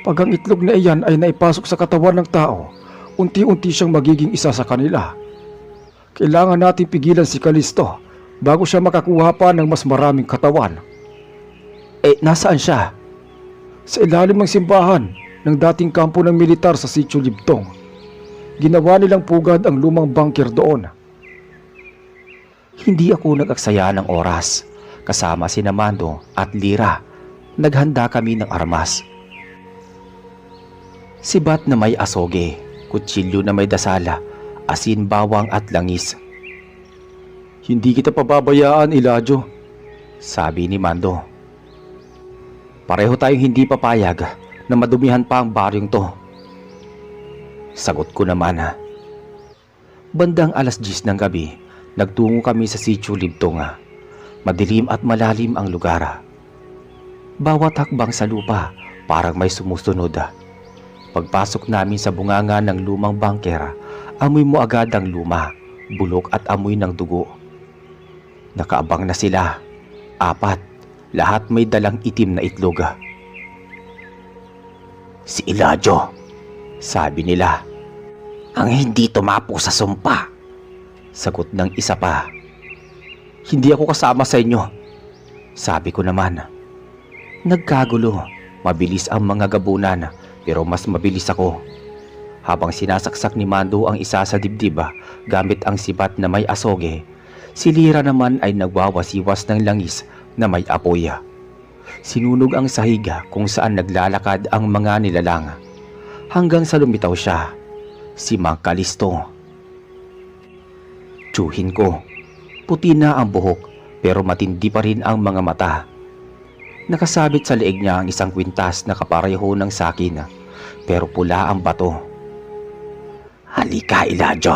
Pag ang itlog na iyan ay naipasok sa katawan ng tao, unti-unti siyang magiging isa sa kanila. Kailangan natin pigilan si Kalisto bago siya makakuha pa ng mas maraming katawan. Nasaan siya? Sa ilalim ng simbahan ng dating kampo ng militar sa Sitio Libtong. Ginawa nilang pugad ang lumang bunker doon. Hindi ako nag-aksaya ng oras. Kasama si Mando at Lira. Naghanda kami ng armas. Sibat na may asoge, kutsilyo na may dasala, asin, bawang at langis. Hindi kita pababayaan, Elijah, sabi ni Mando. Pareho tayong hindi papayag na madumihan pa ang baryong to, sagot ko naman. Bandang alas 10 ng gabi, nagtungo kami sa Sitio Libtong. Madilim at malalim ang lugar. Bawat hakbang sa lupa parang may sumusunod. Pagpasok namin sa bunganga ng lumang bunker, amoy mo agad ang luma, bulok at amoy ng dugo. Nakaabang na sila. 4, lahat may dalang itim na itlog. Si Elijah, sabi nila. Ang hindi tumapo sa sumpa, sagot ng isa pa. Hindi ako kasama sa inyo, sabi ko naman. Nagkagulo, mabilis ang mga gabunan pero mas mabilis ako. Habang sinasaksak ni Mando ang isa sa dibdib gamit ang sibat na may asoge, Si Lira naman ay nagwawasiwas ng langis na may apoy. Sinunog ang sahiga kung saan naglalakad ang mga nilalang. Hanggang sa lumitaw siya, si Mang Kalisto. Tsuhin ko, puti na ang buhok pero matindi pa rin ang mga mata. Nakasabit sa leeg niya ang isang kwintas na kapareho ng sakin pero pula ang bato. Halika, Elijyo,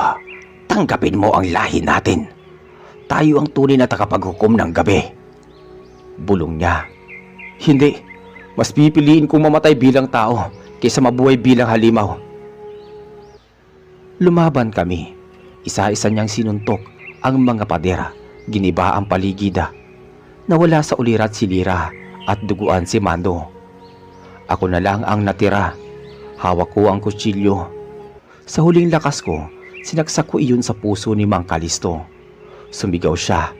tanggapin mo ang lahi natin. Tayo ang tunay na takapaghukom ng gabi. Bulong niya. Hindi, mas pipiliin kong mamatay bilang tao kaysa mabuhay bilang halimaw. Lumaban kami. Isa-isa niyang sinuntok ang mga padera, giniba ang paligid. Nawala sa ulirat si Lira at duguan si Mando. Ako na lang ang natira. Hawak ko ang kutsilyo. Sa huling lakas ko, sinaksak ko iyon sa puso ni Mang Kalisto. Sumigaw siya.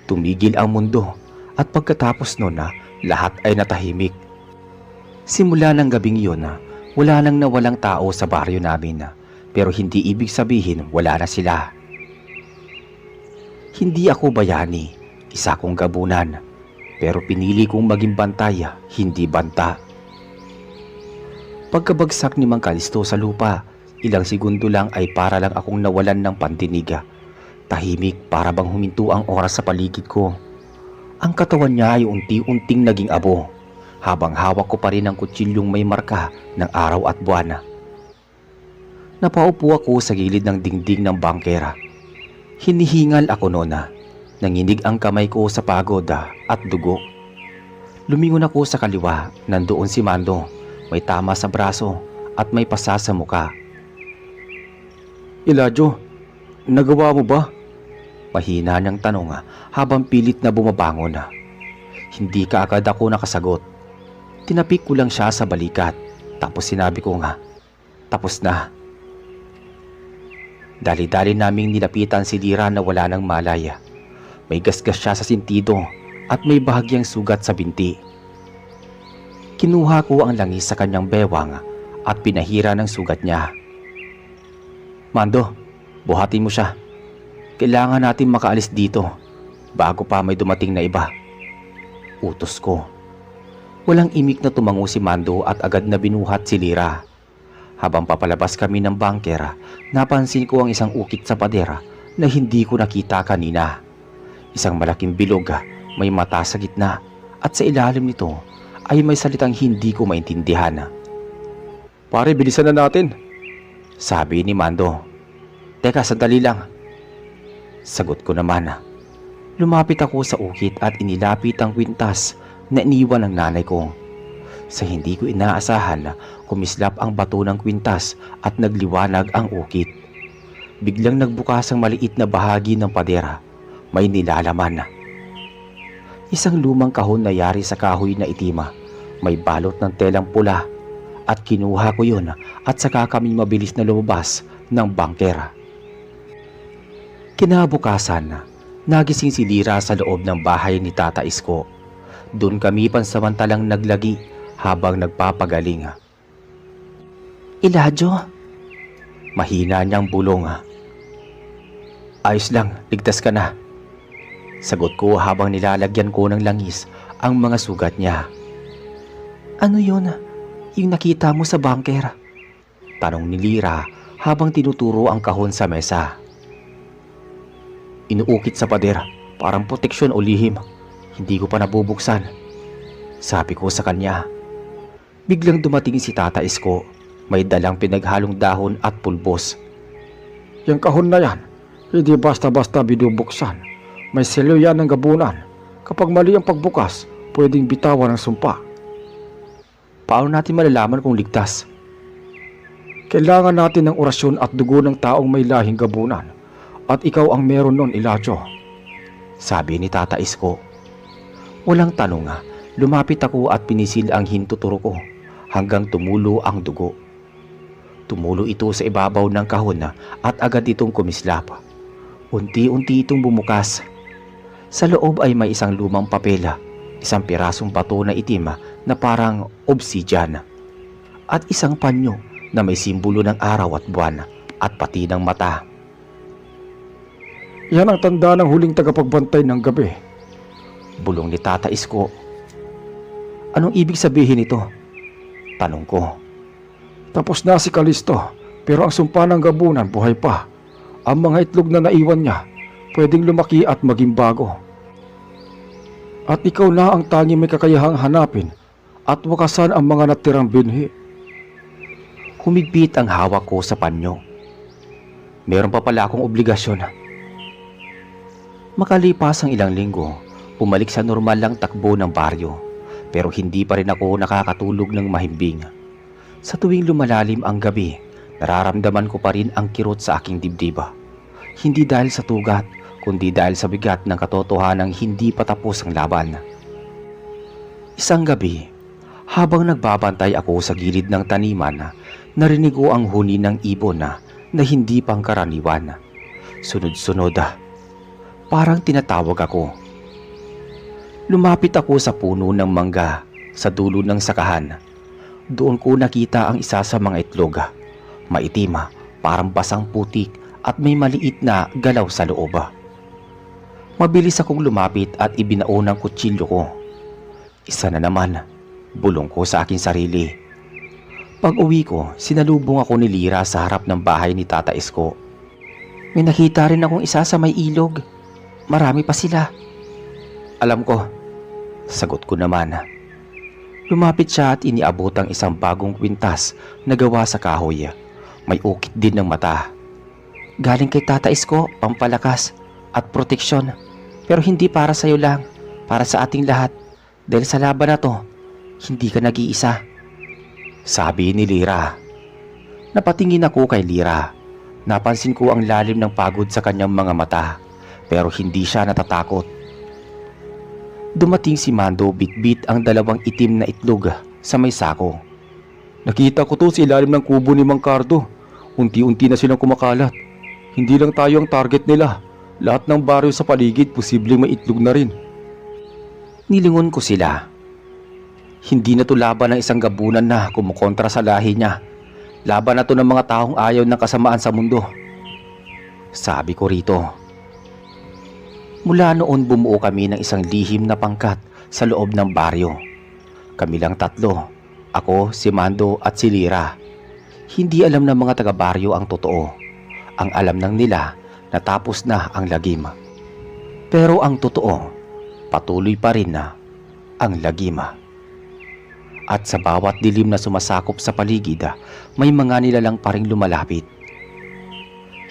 Tumigil ang mundo at pagkatapos nun lahat ay natahimik. Simula ng gabing yun wala nang nawalang tao sa baryo namin pero hindi ibig sabihin wala na sila. Hindi ako bayani, isa kong gabunan, pero pinili kong maging bantay, hindi banta. Pagkabagsak ni Mang Kalisto sa lupa, ilang segundo lang ay para lang akong nawalan ng pandinig. Tahimik para bang huminto ang oras sa paligid ko. Ang katawan niya ay unti-unting naging abo, habang hawak ko pa rin ang kutsilyong may marka ng araw at buwan. Napaupo ako sa gilid ng dingding ng bangkera. Hinihingal ako noon. Nanginig ang kamay ko sa pagod at dugo. Lumingon ako sa kaliwa, nandoon si Mando, may tama sa braso at may pasa sa muka. Elijyo, nagawa mo ba? Mahina niyang tanong habang pilit na bumabangon. Hindi kaagad ako nakasagot. Tinapik ko lang siya sa balikat, tapos sinabi ko tapos na. Dali-dali naming nilapitan si Lira na wala ng malay. May gasgas siya sa sintido at may bahagyang sugat sa binti. Kinuha ko ang langis sa kanyang bewang at pinahira ng sugat niya. Mando, buhatin mo siya. Kailangan natin makaalis dito bago pa may dumating na iba. Utos ko. Walang imik na tumango si Mando at agad na binuhat si Lira. Habang papalabas kami ng bangkera, napansin ko ang isang ukit sa padera na hindi ko nakita kanina. Isang malaking bilog, may mata sa gitna at sa ilalim nito ay may salitang hindi ko maintindihan. Pare, bilisan na natin. Sabi ni Mando. Teka, sandali lang. Sagot ko naman. Lumapit ako sa ukit at inilapit ang kwintas na iniwan ng nanay ko. Sa hindi ko inaasahan, kumislap ang bato ng kwintas at nagliwanag ang ukit. Biglang nagbukas ang maliit na bahagi ng padera. May nilalaman. Isang lumang kahon na yari sa kahoy na itima. May balot ng telang pula at kinuha ko yun at saka kami mabilis na lumabas ng bangkera. Kinabukasan, nagising si Lira sa loob ng bahay ni Tata Isko. Doon kami pansamantalang naglagi habang nagpapagaling. Elijyo, mahina niyang bulong. Ayos lang, ligtas ka na. Sagot ko habang nilalagyan ko ng langis ang mga sugat niya. Ano yun? Yung nakita mo sa bangkera? Tanong ni Lira habang tinuturo ang kahon sa mesa. Inuukit sa pader, parang proteksyon o lihim. Hindi ko pa nabubuksan. Sabi ko sa kanya. Biglang dumating si Tata Isko. May dalang pinaghalong dahon at pulbos. Yung kahon na yan, hindi basta-basta binubuksan. May selyo yan ng gabunan. Kapag mali ang pagbukas, pwedeng bitawan ng sumpa. Paano natin malalaman kung ligtas? Kailangan natin ng orasyon at dugo ng taong may lahing gabunan. At ikaw ang meron nun, Elijyo. Sabi ni Tata Isko. Walang tanong lumapit ako at pinisil ang hintuturo ko hanggang tumulo ang dugo. Tumulo ito sa ibabaw ng kahon at agad itong kumislap. Unti-unti itong bumukas. Sa loob ay may isang lumang papel, isang pirasong bato na itim na parang obsidian, at isang panyo na may simbolo ng araw at buwan at pati ng mata. Yan ang tanda ng huling tagapagbantay ng gabi. Bulong ni Tata Isko. Anong ibig sabihin nito? Tanong ko. Tapos na si Kalisto, pero ang sumpa ng gabunan buhay pa. Ang mga itlog na naiwan niya, pwedeng lumaki at maging bago. At ikaw na ang tanging may kakayahang hanapin at wakasan ang mga natirang binhi. Humigpit ang hawak ko sa panyo. Meron pa pala akong obligasyon. Makalipas ang ilang linggo, bumalik sa normal lang takbo ng baryo. Pero hindi pa rin ako nakakatulog ng mahimbing. Sa tuwing lumalalim ang gabi, nararamdaman ko pa rin ang kirot sa aking dibdiba. Hindi dahil sa tugat, kundi dahil sa bigat ng katotohanang hindi pa tapos ang laban. Isang gabi, habang nagbabantay ako sa gilid ng taniman, narinig ko ang huni ng ibon na hindi pangkaraniwan. Sunod-sunod, parang tinatawag ako. Lumapit ako sa puno ng mangga sa dulo ng sakahan. Doon ko nakita ang isa sa mga itlog. Maitim, parang basang putik at may maliit na galaw sa loob. Mabilis akong lumapit at ibinao ng kutsilyo ko. Isa na naman, bulong ko sa aking sarili. Pag uwi ko, sinalubong ako ni Lira sa harap ng bahay ni Tata Isko. May nakita rin akong isa sa may ilog. Marami pa sila. Alam ko, sagot ko naman. Lumapit siya at iniabot ang isang bagong kwintas na gawa sa kahoy. May ukit din ng mata. Galing kay Tata Isko, pampalakas at proteksyon. Pero hindi para sa iyo lang, para sa ating lahat. Dahil sa laban na to, hindi ka nag-iisa. Sabi ni Lira. Napatingin ako kay Lira. Napansin ko ang lalim ng pagod sa kanyang mga mata. Pero hindi siya natatakot. Dumating si Mando, bitbit ang dalawang itim na itlog sa may sako. Nakita ko to sa ilalim ng kubo ni Mang Cardo. Unti-unti na silang kumakalat. Hindi lang tayo ang target nila. Lahat ng baryo sa paligid posibleng may itlog na rin. Nilingon ko sila. Hindi na to laban ng isang gabunan na kumukontra sa lahi niya. Laban na to ng mga taong ayaw ng kasamaan sa mundo. Sabi ko rito. Mula noon bumuo kami ng isang lihim na pangkat sa loob ng baryo. Kami lang tatlo, ako, si Mando at si Lira. Hindi alam ng mga taga-baryo ang totoo. Ang alam lang nila na tapos na ang lagim. Pero ang totoo, patuloy pa rin na ang lagim. At sa bawat dilim na sumasakop sa paligid, may mga nilalang pa ring lumalapit.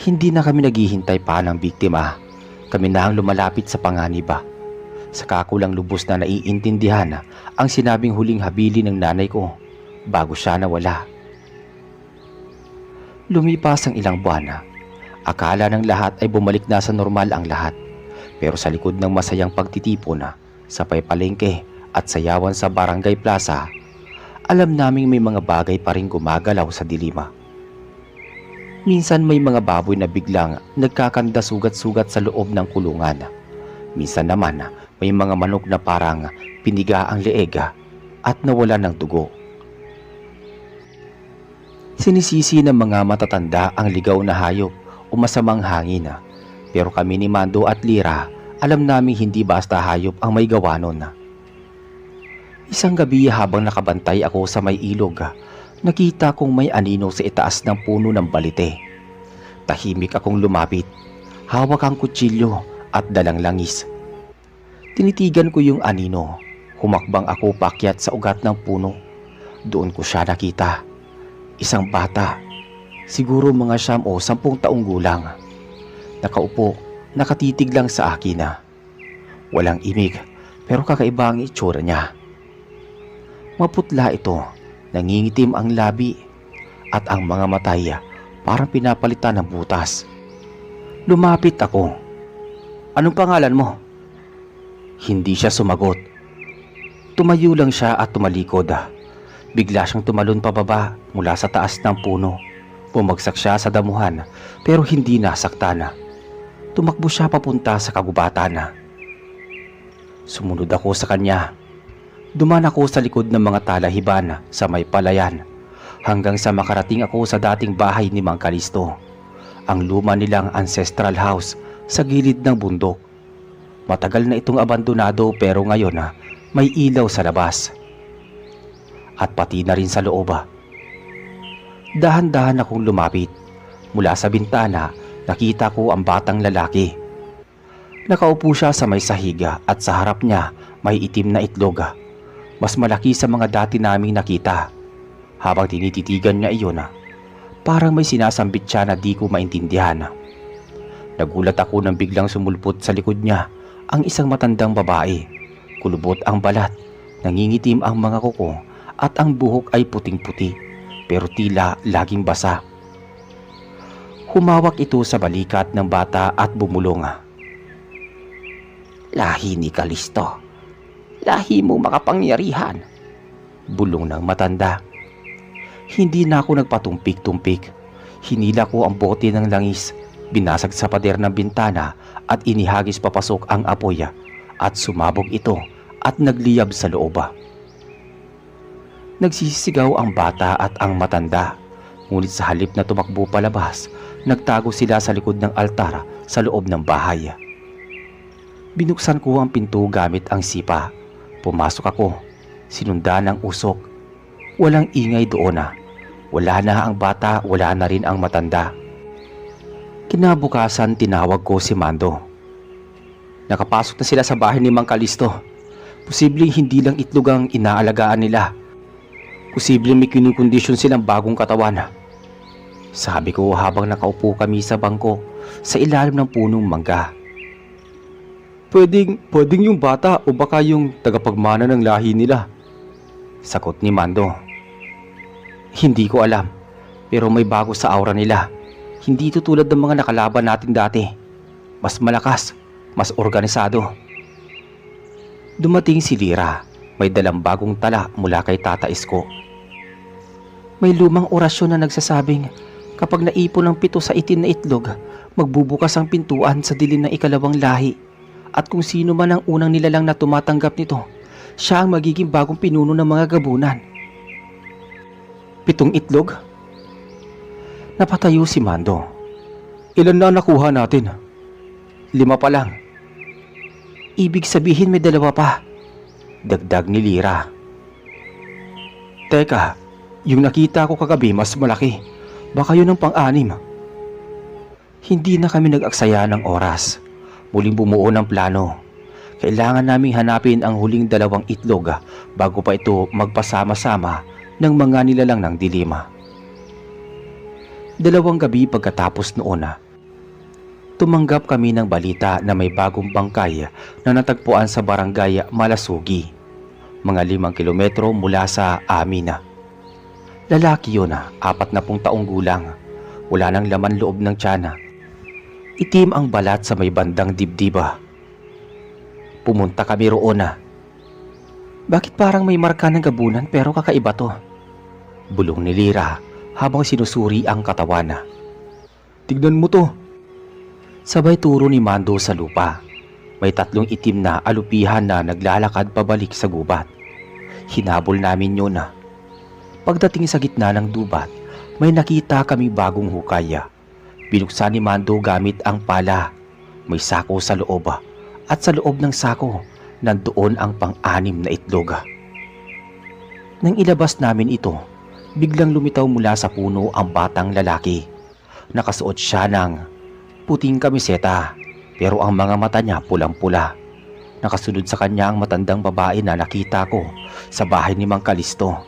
Hindi na kami naghihintay pa ng biktima. Kami na ang lumalapit sa panganib. Saka ko lang lubos na naiintindihan ang sinabing huling habili ng nanay ko bago siya nawala. Lumipas ang ilang buwan. Akala ng lahat ay bumalik na sa normal ang lahat. Pero sa likod ng masayang pagtitipon sa palengke at sayawan sa barangay plaza, alam naming may mga bagay pa rin gumagalaw sa dilima. Minsan may mga baboy na biglang nagkakanda sugat-sugat sa loob ng kulungan. Minsan naman may mga manok na parang piniga ang leeg at nawala ng dugo. Sinisisi ng mga matatanda ang ligaw na hayop o masamang hangin. Pero kami ni Mando at Lira, alam namin hindi basta hayop ang may gawa nun. Isang gabi habang nakabantay ako sa may ilog, nakita kong may anino sa itaas ng puno ng balite. Tahimik akong lumapit, hawak ang kutsilyo at dalang langis. Tinitigan ko yung anino, humakbang ako paakyat sa ugat ng puno. Doon ko siya nakita. Isang bata, siguro mga 9 o 10 taong gulang. Nakaupo, nakatitig lang sa akin. Walang imig, pero kakaiba ang itsura niya. Maputla ito, nangingitim ang labi at ang mga matay parang pinapalitan ng butas. Lumapit ako. Anong pangalan mo? Hindi siya sumagot. Tumayo lang siya at tumalikod. Bigla siyang tumalon pababa mula sa taas ng puno. Bumagsak siya sa damuhan pero hindi nasaktan. Tumakbo siya papunta sa kagubatan. Sumunod ako sa kanya. Duman ako sa likod ng mga talahiban sa may palayan hanggang sa makarating ako sa dating bahay ni Mang Kalisto, ang luma nilang ancestral house sa gilid ng bundok. Matagal na itong abandonado pero ngayon may ilaw sa labas. At pati na rin sa loob. Dahan-dahan akong lumapit. Mula sa bintana, nakita ko ang batang lalaki. Nakaupo siya sa may sahiga at sa harap niya may itim na itlog. Mas malaki sa mga dati naming nakita. Habang tinititigan niya iyon, parang may sinasambit siya na di ko maintindihan. Nagulat ako nang biglang sumulpot sa likod niya ang isang matandang babae. Kulubot ang balat, nangingitim ang mga kuko at ang buhok ay puting-puti pero tila laging basa. Humawak ito sa balikat ng bata at bumulong. "Lahi ni Kalisto, lahi mo makapangyarihan," bulong ng matanda. Hindi na ako nagpatumpik-tumpik. Hinila ko ang bote ng langis, binasag sa pader ng bintana at inihagis papasok ang apoy at sumabog ito at nagliyab sa loob. Nagsisigaw ang bata at ang matanda, ngunit sa halip na tumakbo palabas, nagtago sila sa likod ng altar sa loob ng bahay. Binuksan ko ang pinto gamit ang sipa. Pumasok ako, sinundan ng usok. Walang ingay doon. Wala na ang bata, wala na rin ang matanda. Kinabukasan tinawag ko si Mando. "Nakapasok na sila sa bahay ni Mang Kalisto. Posibleng hindi lang itlog ang inaalagaan nila. Posibleng may kinukondisyon silang bagong katawan," sabi ko habang nakaupo kami sa bangko sa ilalim ng punong mangga. Pwedeng yung bata o baka yung tagapagmana ng lahi nila," sagot ni Mando. "Hindi ko alam, pero may bago sa aura nila. Hindi ito tulad ng mga nakalaban natin dati. Mas malakas, mas organisado." Dumating si Lira. May dalang bagong tala mula kay Tata Isko. May lumang orasyon na nagsasabing kapag naipon ang 7 sa itim na itlog, magbubukas ang pintuan sa dilim ng ikalawang lahi. At kung sino man ang unang nilalang na tumatanggap nito, siya ang magiging bagong pinuno ng mga gabunan. 7 itlog? Napatayo si Mando. "Ilan na nakuha natin?" 5 pa lang." "Ibig sabihin may 2 pa," dagdag ni Lira. "Teka, yung nakita ko kagabi mas malaki. Baka yun ang pang-6." Hindi na kami nag-aksaya ng oras. Muling bumuo ng plano. Kailangan naming hanapin ang huling 2 itlog bago pa ito magpasama-sama ng mga nilalang ng dilima. 2 gabi pagkatapos noon, tumanggap kami ng balita na may bagong bangkay na natagpuan sa barangay Malasugi, mga 5 kilometro mula sa amin. Lalaki yun, 40 taong gulang. Wala nang laman loob ng tiyan. Itim ang balat sa may bandang dibdiba. Pumunta kami roon. "Bakit parang may marka ng gabunan pero kakaiba to?" bulong ni Lira habang sinusuri ang katawan. "Tignan mo to." Sabay turo ni Mando sa lupa. May 3 itim na alupihan na naglalakad pabalik sa gubat. Hinabol namin yun. Pagdating sa gitna ng dubat, may nakita kami bagong hukay. Binuksan ni Mando gamit ang pala. May sako sa loob at sa loob ng sako nandoon ang pang-6 na itlog. Nang ilabas namin ito, biglang lumitaw mula sa puno ang batang lalaki. Nakasuot siya ng puting kamiseta pero ang mga mata niya pulang-pula. Nakasunod sa kanya ang matandang babae na nakita ko sa bahay ni Mang Kalisto.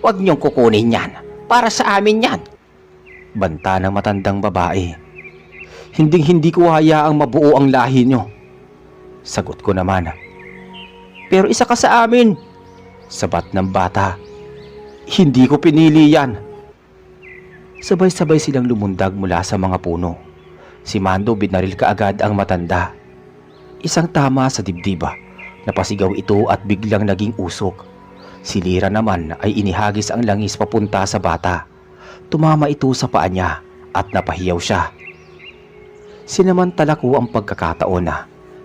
"Huwag niyong kukunin yan. Para sa amin yan," banta ng matandang babae. Hindi ko hayaang mabuo ang lahi niyo," sagot ko naman. "Pero isa ka sa amin," sabat ng bata. "Hindi ko pinili yan." Sabay-sabay silang lumundag mula sa mga puno. Si Mando binaril kaagad ang matanda. Isang tama sa dibdiba. Napasigaw ito at biglang naging usok. Si Lira naman ay inihagis ang langis papunta sa bata. Tumama ito sa paa niya at napahiyaw siya. Sinamantala ko ang pagkakataon.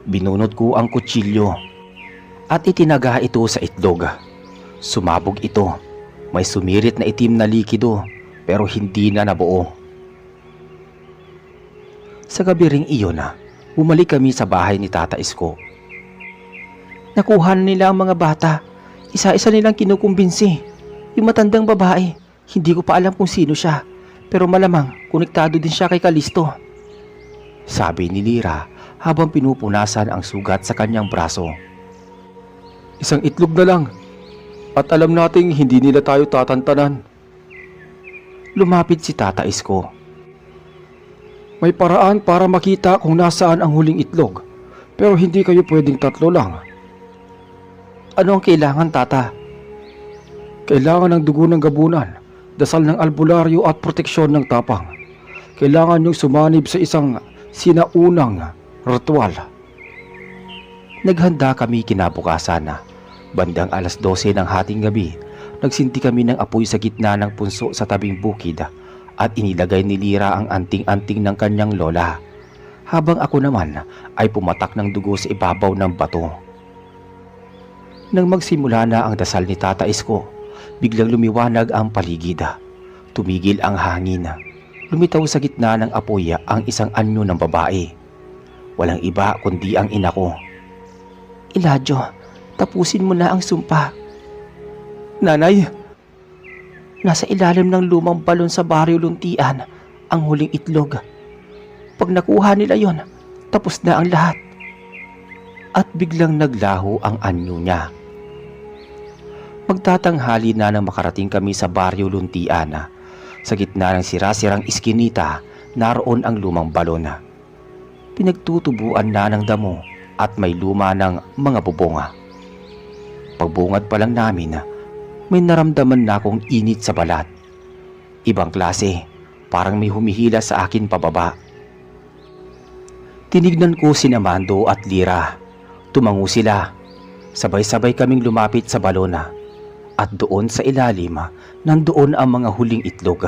Binunot ko ang kutsilyo at itinaga ito sa itlog. Sumabog ito. May sumirit na itim na likido pero hindi na nabuo. Sa gabi ring iyon bumalik kami sa bahay ni Tata Isko. Nakuha na nila ang mga bata. Isa-isa nilang kinukumbinsi. Yung matandang babae, hindi ko pa alam kung sino siya. Pero malamang konektado din siya kay Kalisto. Sabi ni Lira habang pinupunasan ang sugat sa kanyang braso. Isang itlog na lang. At alam nating hindi nila tayo tatantanan. Lumapit si Tata Isko. May paraan para makita kung nasaan ang huling itlog. Pero hindi kayo pwedeng tatlo lang. Ano ang kailangan, Tata? Kailangan ng dugo ng gabunan, dasal ng albularyo at proteksyon ng tapang. Kailangan niyong sumanib sa isang sinaunang ritual. Naghanda kami kinabukasan. Bandang alas 12 ng hating gabi, nagsinti kami ng apoy sa gitna ng punso sa tabing bukid at inilagay ni Lira ang anting-anting ng kanyang lola. Habang ako naman ay pumatak ng dugo sa ibabaw ng bato. Nang magsimula na ang dasal ni Tata Isko, biglang lumiwanag ang paligid. Tumigil ang hangin. Lumitaw sa gitna ng apoy ang isang anyo ng babae. Walang iba kundi ang ina ko. Elijah, tapusin mo na ang sumpa. Nanay! Nasa ilalim ng lumang balon sa Baryo Luntian ang huling itlog. Pag nakuha nila yon, tapos na ang lahat. At biglang naglaho ang anyo niya. Magtatanghali na nang makarating kami sa Baryo Luntian. Sa gitna ng sira-sirang iskinita, naroon ang lumang balon. Pinagtutubuan na ng damo at may luma ng mga bubonga. Pagbungad pa lang namin, may naramdaman na akong init sa balat. Ibang klase, parang may humihila sa akin pababa. Tinignan ko si Mando at Lira. Tumango sila. Sabay-sabay kaming lumapit sa balona. At doon sa ilalim, nandoon ang mga huling itlog.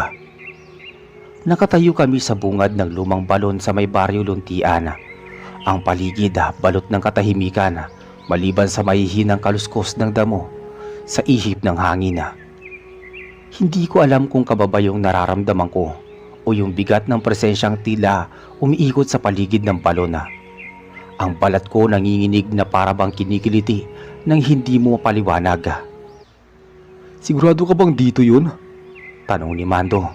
Nakatayo kami sa bungad ng lumang balon sa may Baryo Luntian. Ang paligid balot ng katahimikan, maliban sa mahihinang kaluskos ng damo sa ihip ng hangin. Hindi ko alam kung kababayong nararamdaman ko o yung bigat ng presensyang tila umiikot sa paligid ng balon. Ang balat ko nanginginig na para bang kinikiliti nang hindi mo mapaliwanag. Sigurado ka bang dito yun? Tanong ni Mando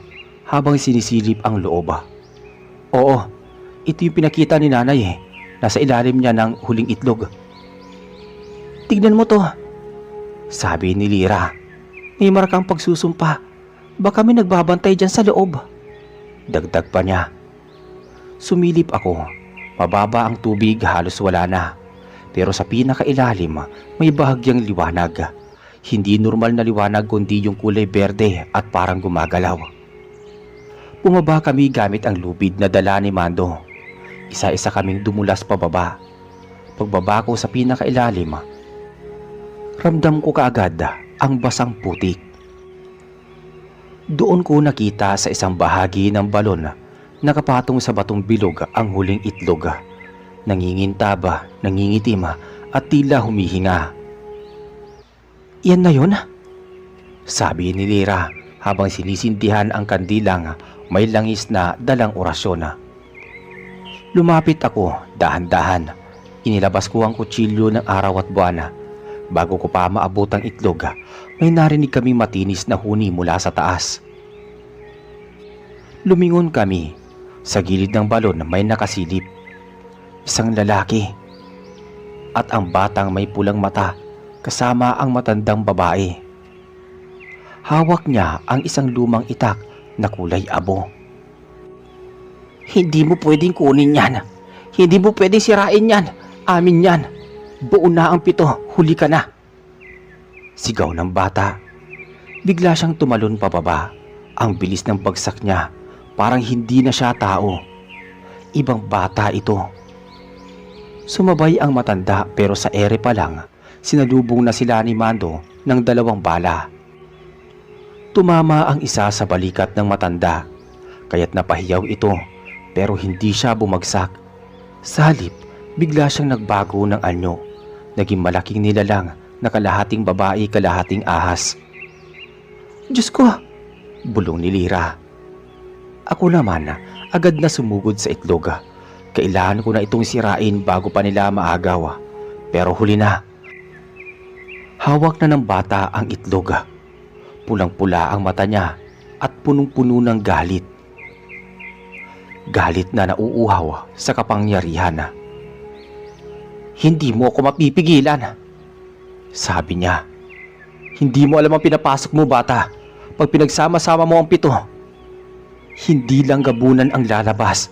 habang sinisilip ang loob. Oo, ito yung pinakita ni nanay eh. Nasa ilalim niya ng huling itlog. Tignan mo to, sabi ni Lira. May marakang pagsusumpa. Baka may nagbabantay dyan sa loob. Dagdag pa niya. Sumilip ako. Mababa ang tubig, halos wala na. Pero sa pinakailalim may bahagyang liwanag. Hindi normal na liwanag kundi yung kulay berde at parang gumagalaw. Bumaba kami gamit ang lubid na dala ni Mando. Isa-isa kaming dumulas pababa. Pagbaba ko sa pinakailalim, ramdam ko kaagad ang basang putik. Doon ko nakita sa isang bahagi ng balon nakapatong sa batong bilog ang huling itlog. Nangingintab, nangingitim at tila humihinga. Yan na yun? Sabi ni Lira habang sinisindihan ang kandilang may langis na dalang orasyon. Lumapit ako dahan-dahan. Inilabas ko ang kutsilyo ng araw at buwan. Bago ko pa maabot ang itlog, may narinig kami matinis na huni mula sa taas. Lumingon kami. Sa gilid ng balon may nakasilip. Isang lalaki. At ang batang may pulang mata kasama ang matandang babae. Hawak niya ang isang lumang itak na kulay abo. Hindi mo pwedeng kunin yan. Hindi mo pwedeng sirain yan. Amin yan. Buo na ang 7, huli ka na. Sigaw ng bata. Bigla siyang tumalon pababa. Ang bilis ng bagsak niya. Parang hindi na siya tao. Ibang bata ito. Sumabay ang matanda pero sa ere pa lang, sinalubong na sila ni Mando ng 2 bala. Tumama ang isa sa balikat ng matanda, kaya't napahiyaw ito pero hindi siya bumagsak. Sa halip, bigla siyang nagbago ng anyo. Naging malaking nilalang na kalahating babae, kalahating ahas. Diyos ko! Bulong ni Lira. Ako naman agad na sumugod sa itlog. Kailangan ko na itong sirain bago pa nila maagaw. Pero huli na. Hawak na ng bata ang itlog. Pulang-pula ang mata niya at punong-puno ng galit. Galit na nauuhaw sa kapangyarihan. Hindi mo ako mapipigilan, sabi niya. Hindi mo alam ang pinapasok mo, bata. Pag pinagsama-sama mo ang 7, hindi lang gabunan ang lalabas.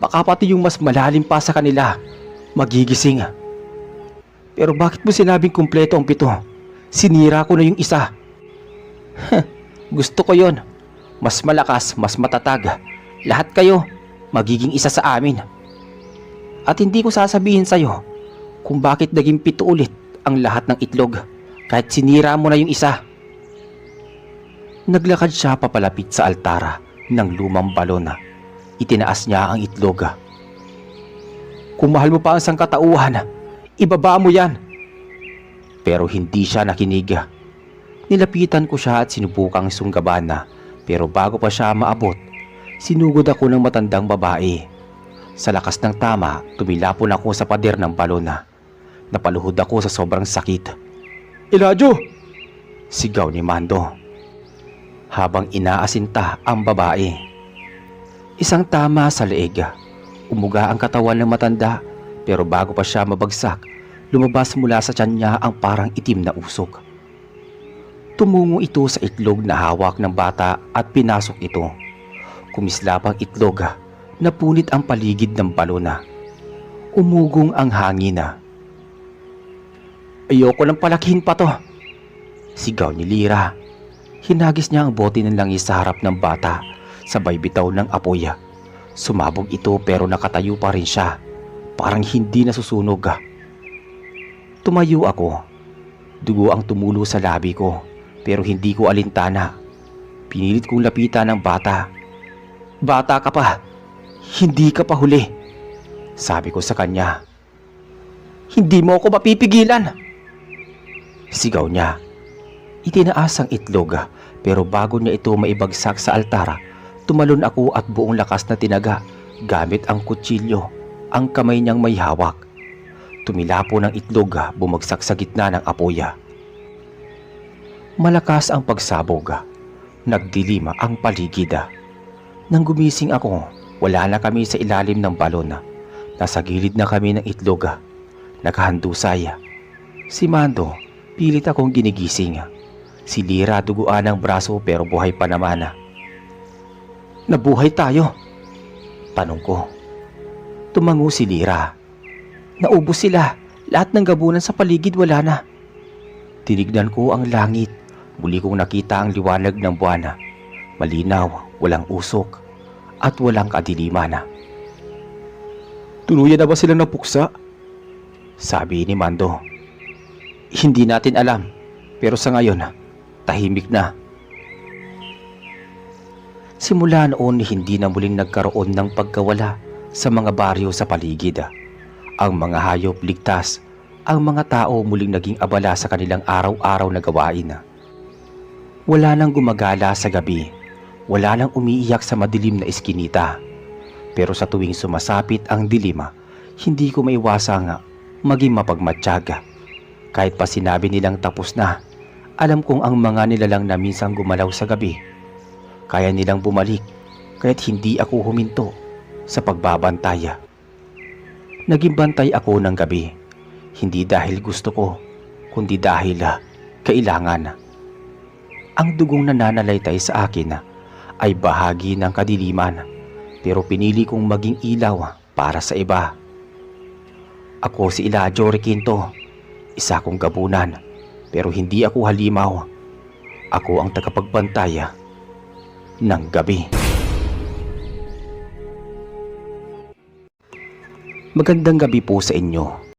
Baka pati yung mas malalim pa sa kanila magigising. Pero bakit mo sinabing kumpleto ang 7? Sinira ko na yung isa. Gusto ko yon. Mas malakas, mas matatag. Lahat kayo magiging isa sa amin. At hindi ko sasabihin sa'yo kung bakit naging 7 ulit ang lahat ng itlog kahit sinira mo na yung isa. Naglakad siya papalapit sa altara ng lumang balon. Itinaas niya ang itlog. Kung mahal mo pa ang sangkatauhan, ibaba mo yan. Pero hindi siya nakinig. Nilapitan ko siya at sinubukang sunggaban pero bago pa siya maabot, sinugod ako ng matandang babae. Sa lakas ng tama, tumilapon ako sa pader ng balon. Napaluhod ako sa sobrang sakit. Elijah! Sigaw ni Mando habang inaasinta ang babae. Isang tama sa leeg. Umuga ang katawan ng matanda pero bago pa siya mabagsak, lumabas mula sa tiyan niya ang parang itim na usok. Tumungo ito sa itlog na hawak ng bata at pinasok ito. Kumislap ang itlog. Napunit ang paligid ng balon. Umugong ang hangin. Ayoko nang palakihin pa to, sigaw ni Lira. Hinagis niya ang bote ng langis sa harap ng bata, sabay bitaw ng apoy. Sumabog ito pero nakatayo pa rin siya, parang hindi nasusunog. Tumayo ako. Dugo ang tumulo sa labi ko, pero hindi ko alintana. Pinilit kong lapitan ang bata. Bata ka pa, hindi ka pa huli, sabi ko sa kanya. Hindi mo ako mapipigilan, sigaw niya. Itinaas ang itlog pero bago niya ito maibagsak sa altara, tumalon ako at buong lakas na tinaga gamit ang kutsilyo, ang kamay niyang may hawak. Tumilapo ng itlog, bumagsak sa gitna ng apoy. Malakas ang pagsabog. Nagdilim ang paligid. Nang gumising ako, wala na kami sa ilalim ng balon. Nasa gilid na kami ng itlog. Nakahandusay. Si Mando, pilit akong ginigising. Si Lira duguan ang braso pero buhay pa naman. Nabuhay tayo? Tanong ko. Tumango si Lira. Naubos sila. Lahat ng gabunan sa paligid wala na. Tinignan ko ang langit. Muli kong nakita ang liwanag ng buwan. Malinaw, walang usok, at walang kadiliman. Tuluyan na ba sila napuksa? Sabi ni Mando. Hindi natin alam, pero sa ngayon, tahimik na. Simula noon hindi na muling nagkaroon ng pagkawala sa mga baryo sa paligid. Ang mga hayop ligtas, ang mga tao muling naging abala sa kanilang araw-araw na gawain. Wala nang gumagala sa gabi, wala nang umiiyak sa madilim na eskinita. Pero sa tuwing sumasapit ang dilim, hindi ko maiwasang maging mapagmatsyag. Kahit pa sinabi nilang tapos na, alam kong ang mga nilalang na minsang gumalaw sa gabi, kaya nilang bumalik kahit hindi ako huminto sa pagbabantay. Naging bantay ako ng gabi, hindi dahil gusto ko, kundi dahil kailangan. Ang dugong nananalaytay sa akin ay bahagi ng kadiliman, pero pinili kong maging ilaw para sa iba. Ako si Elijah Requinto, isa kong gabunan, pero hindi ako halimaw. Ako ang tagapagbantay ng gabi. Magandang gabi po sa inyo.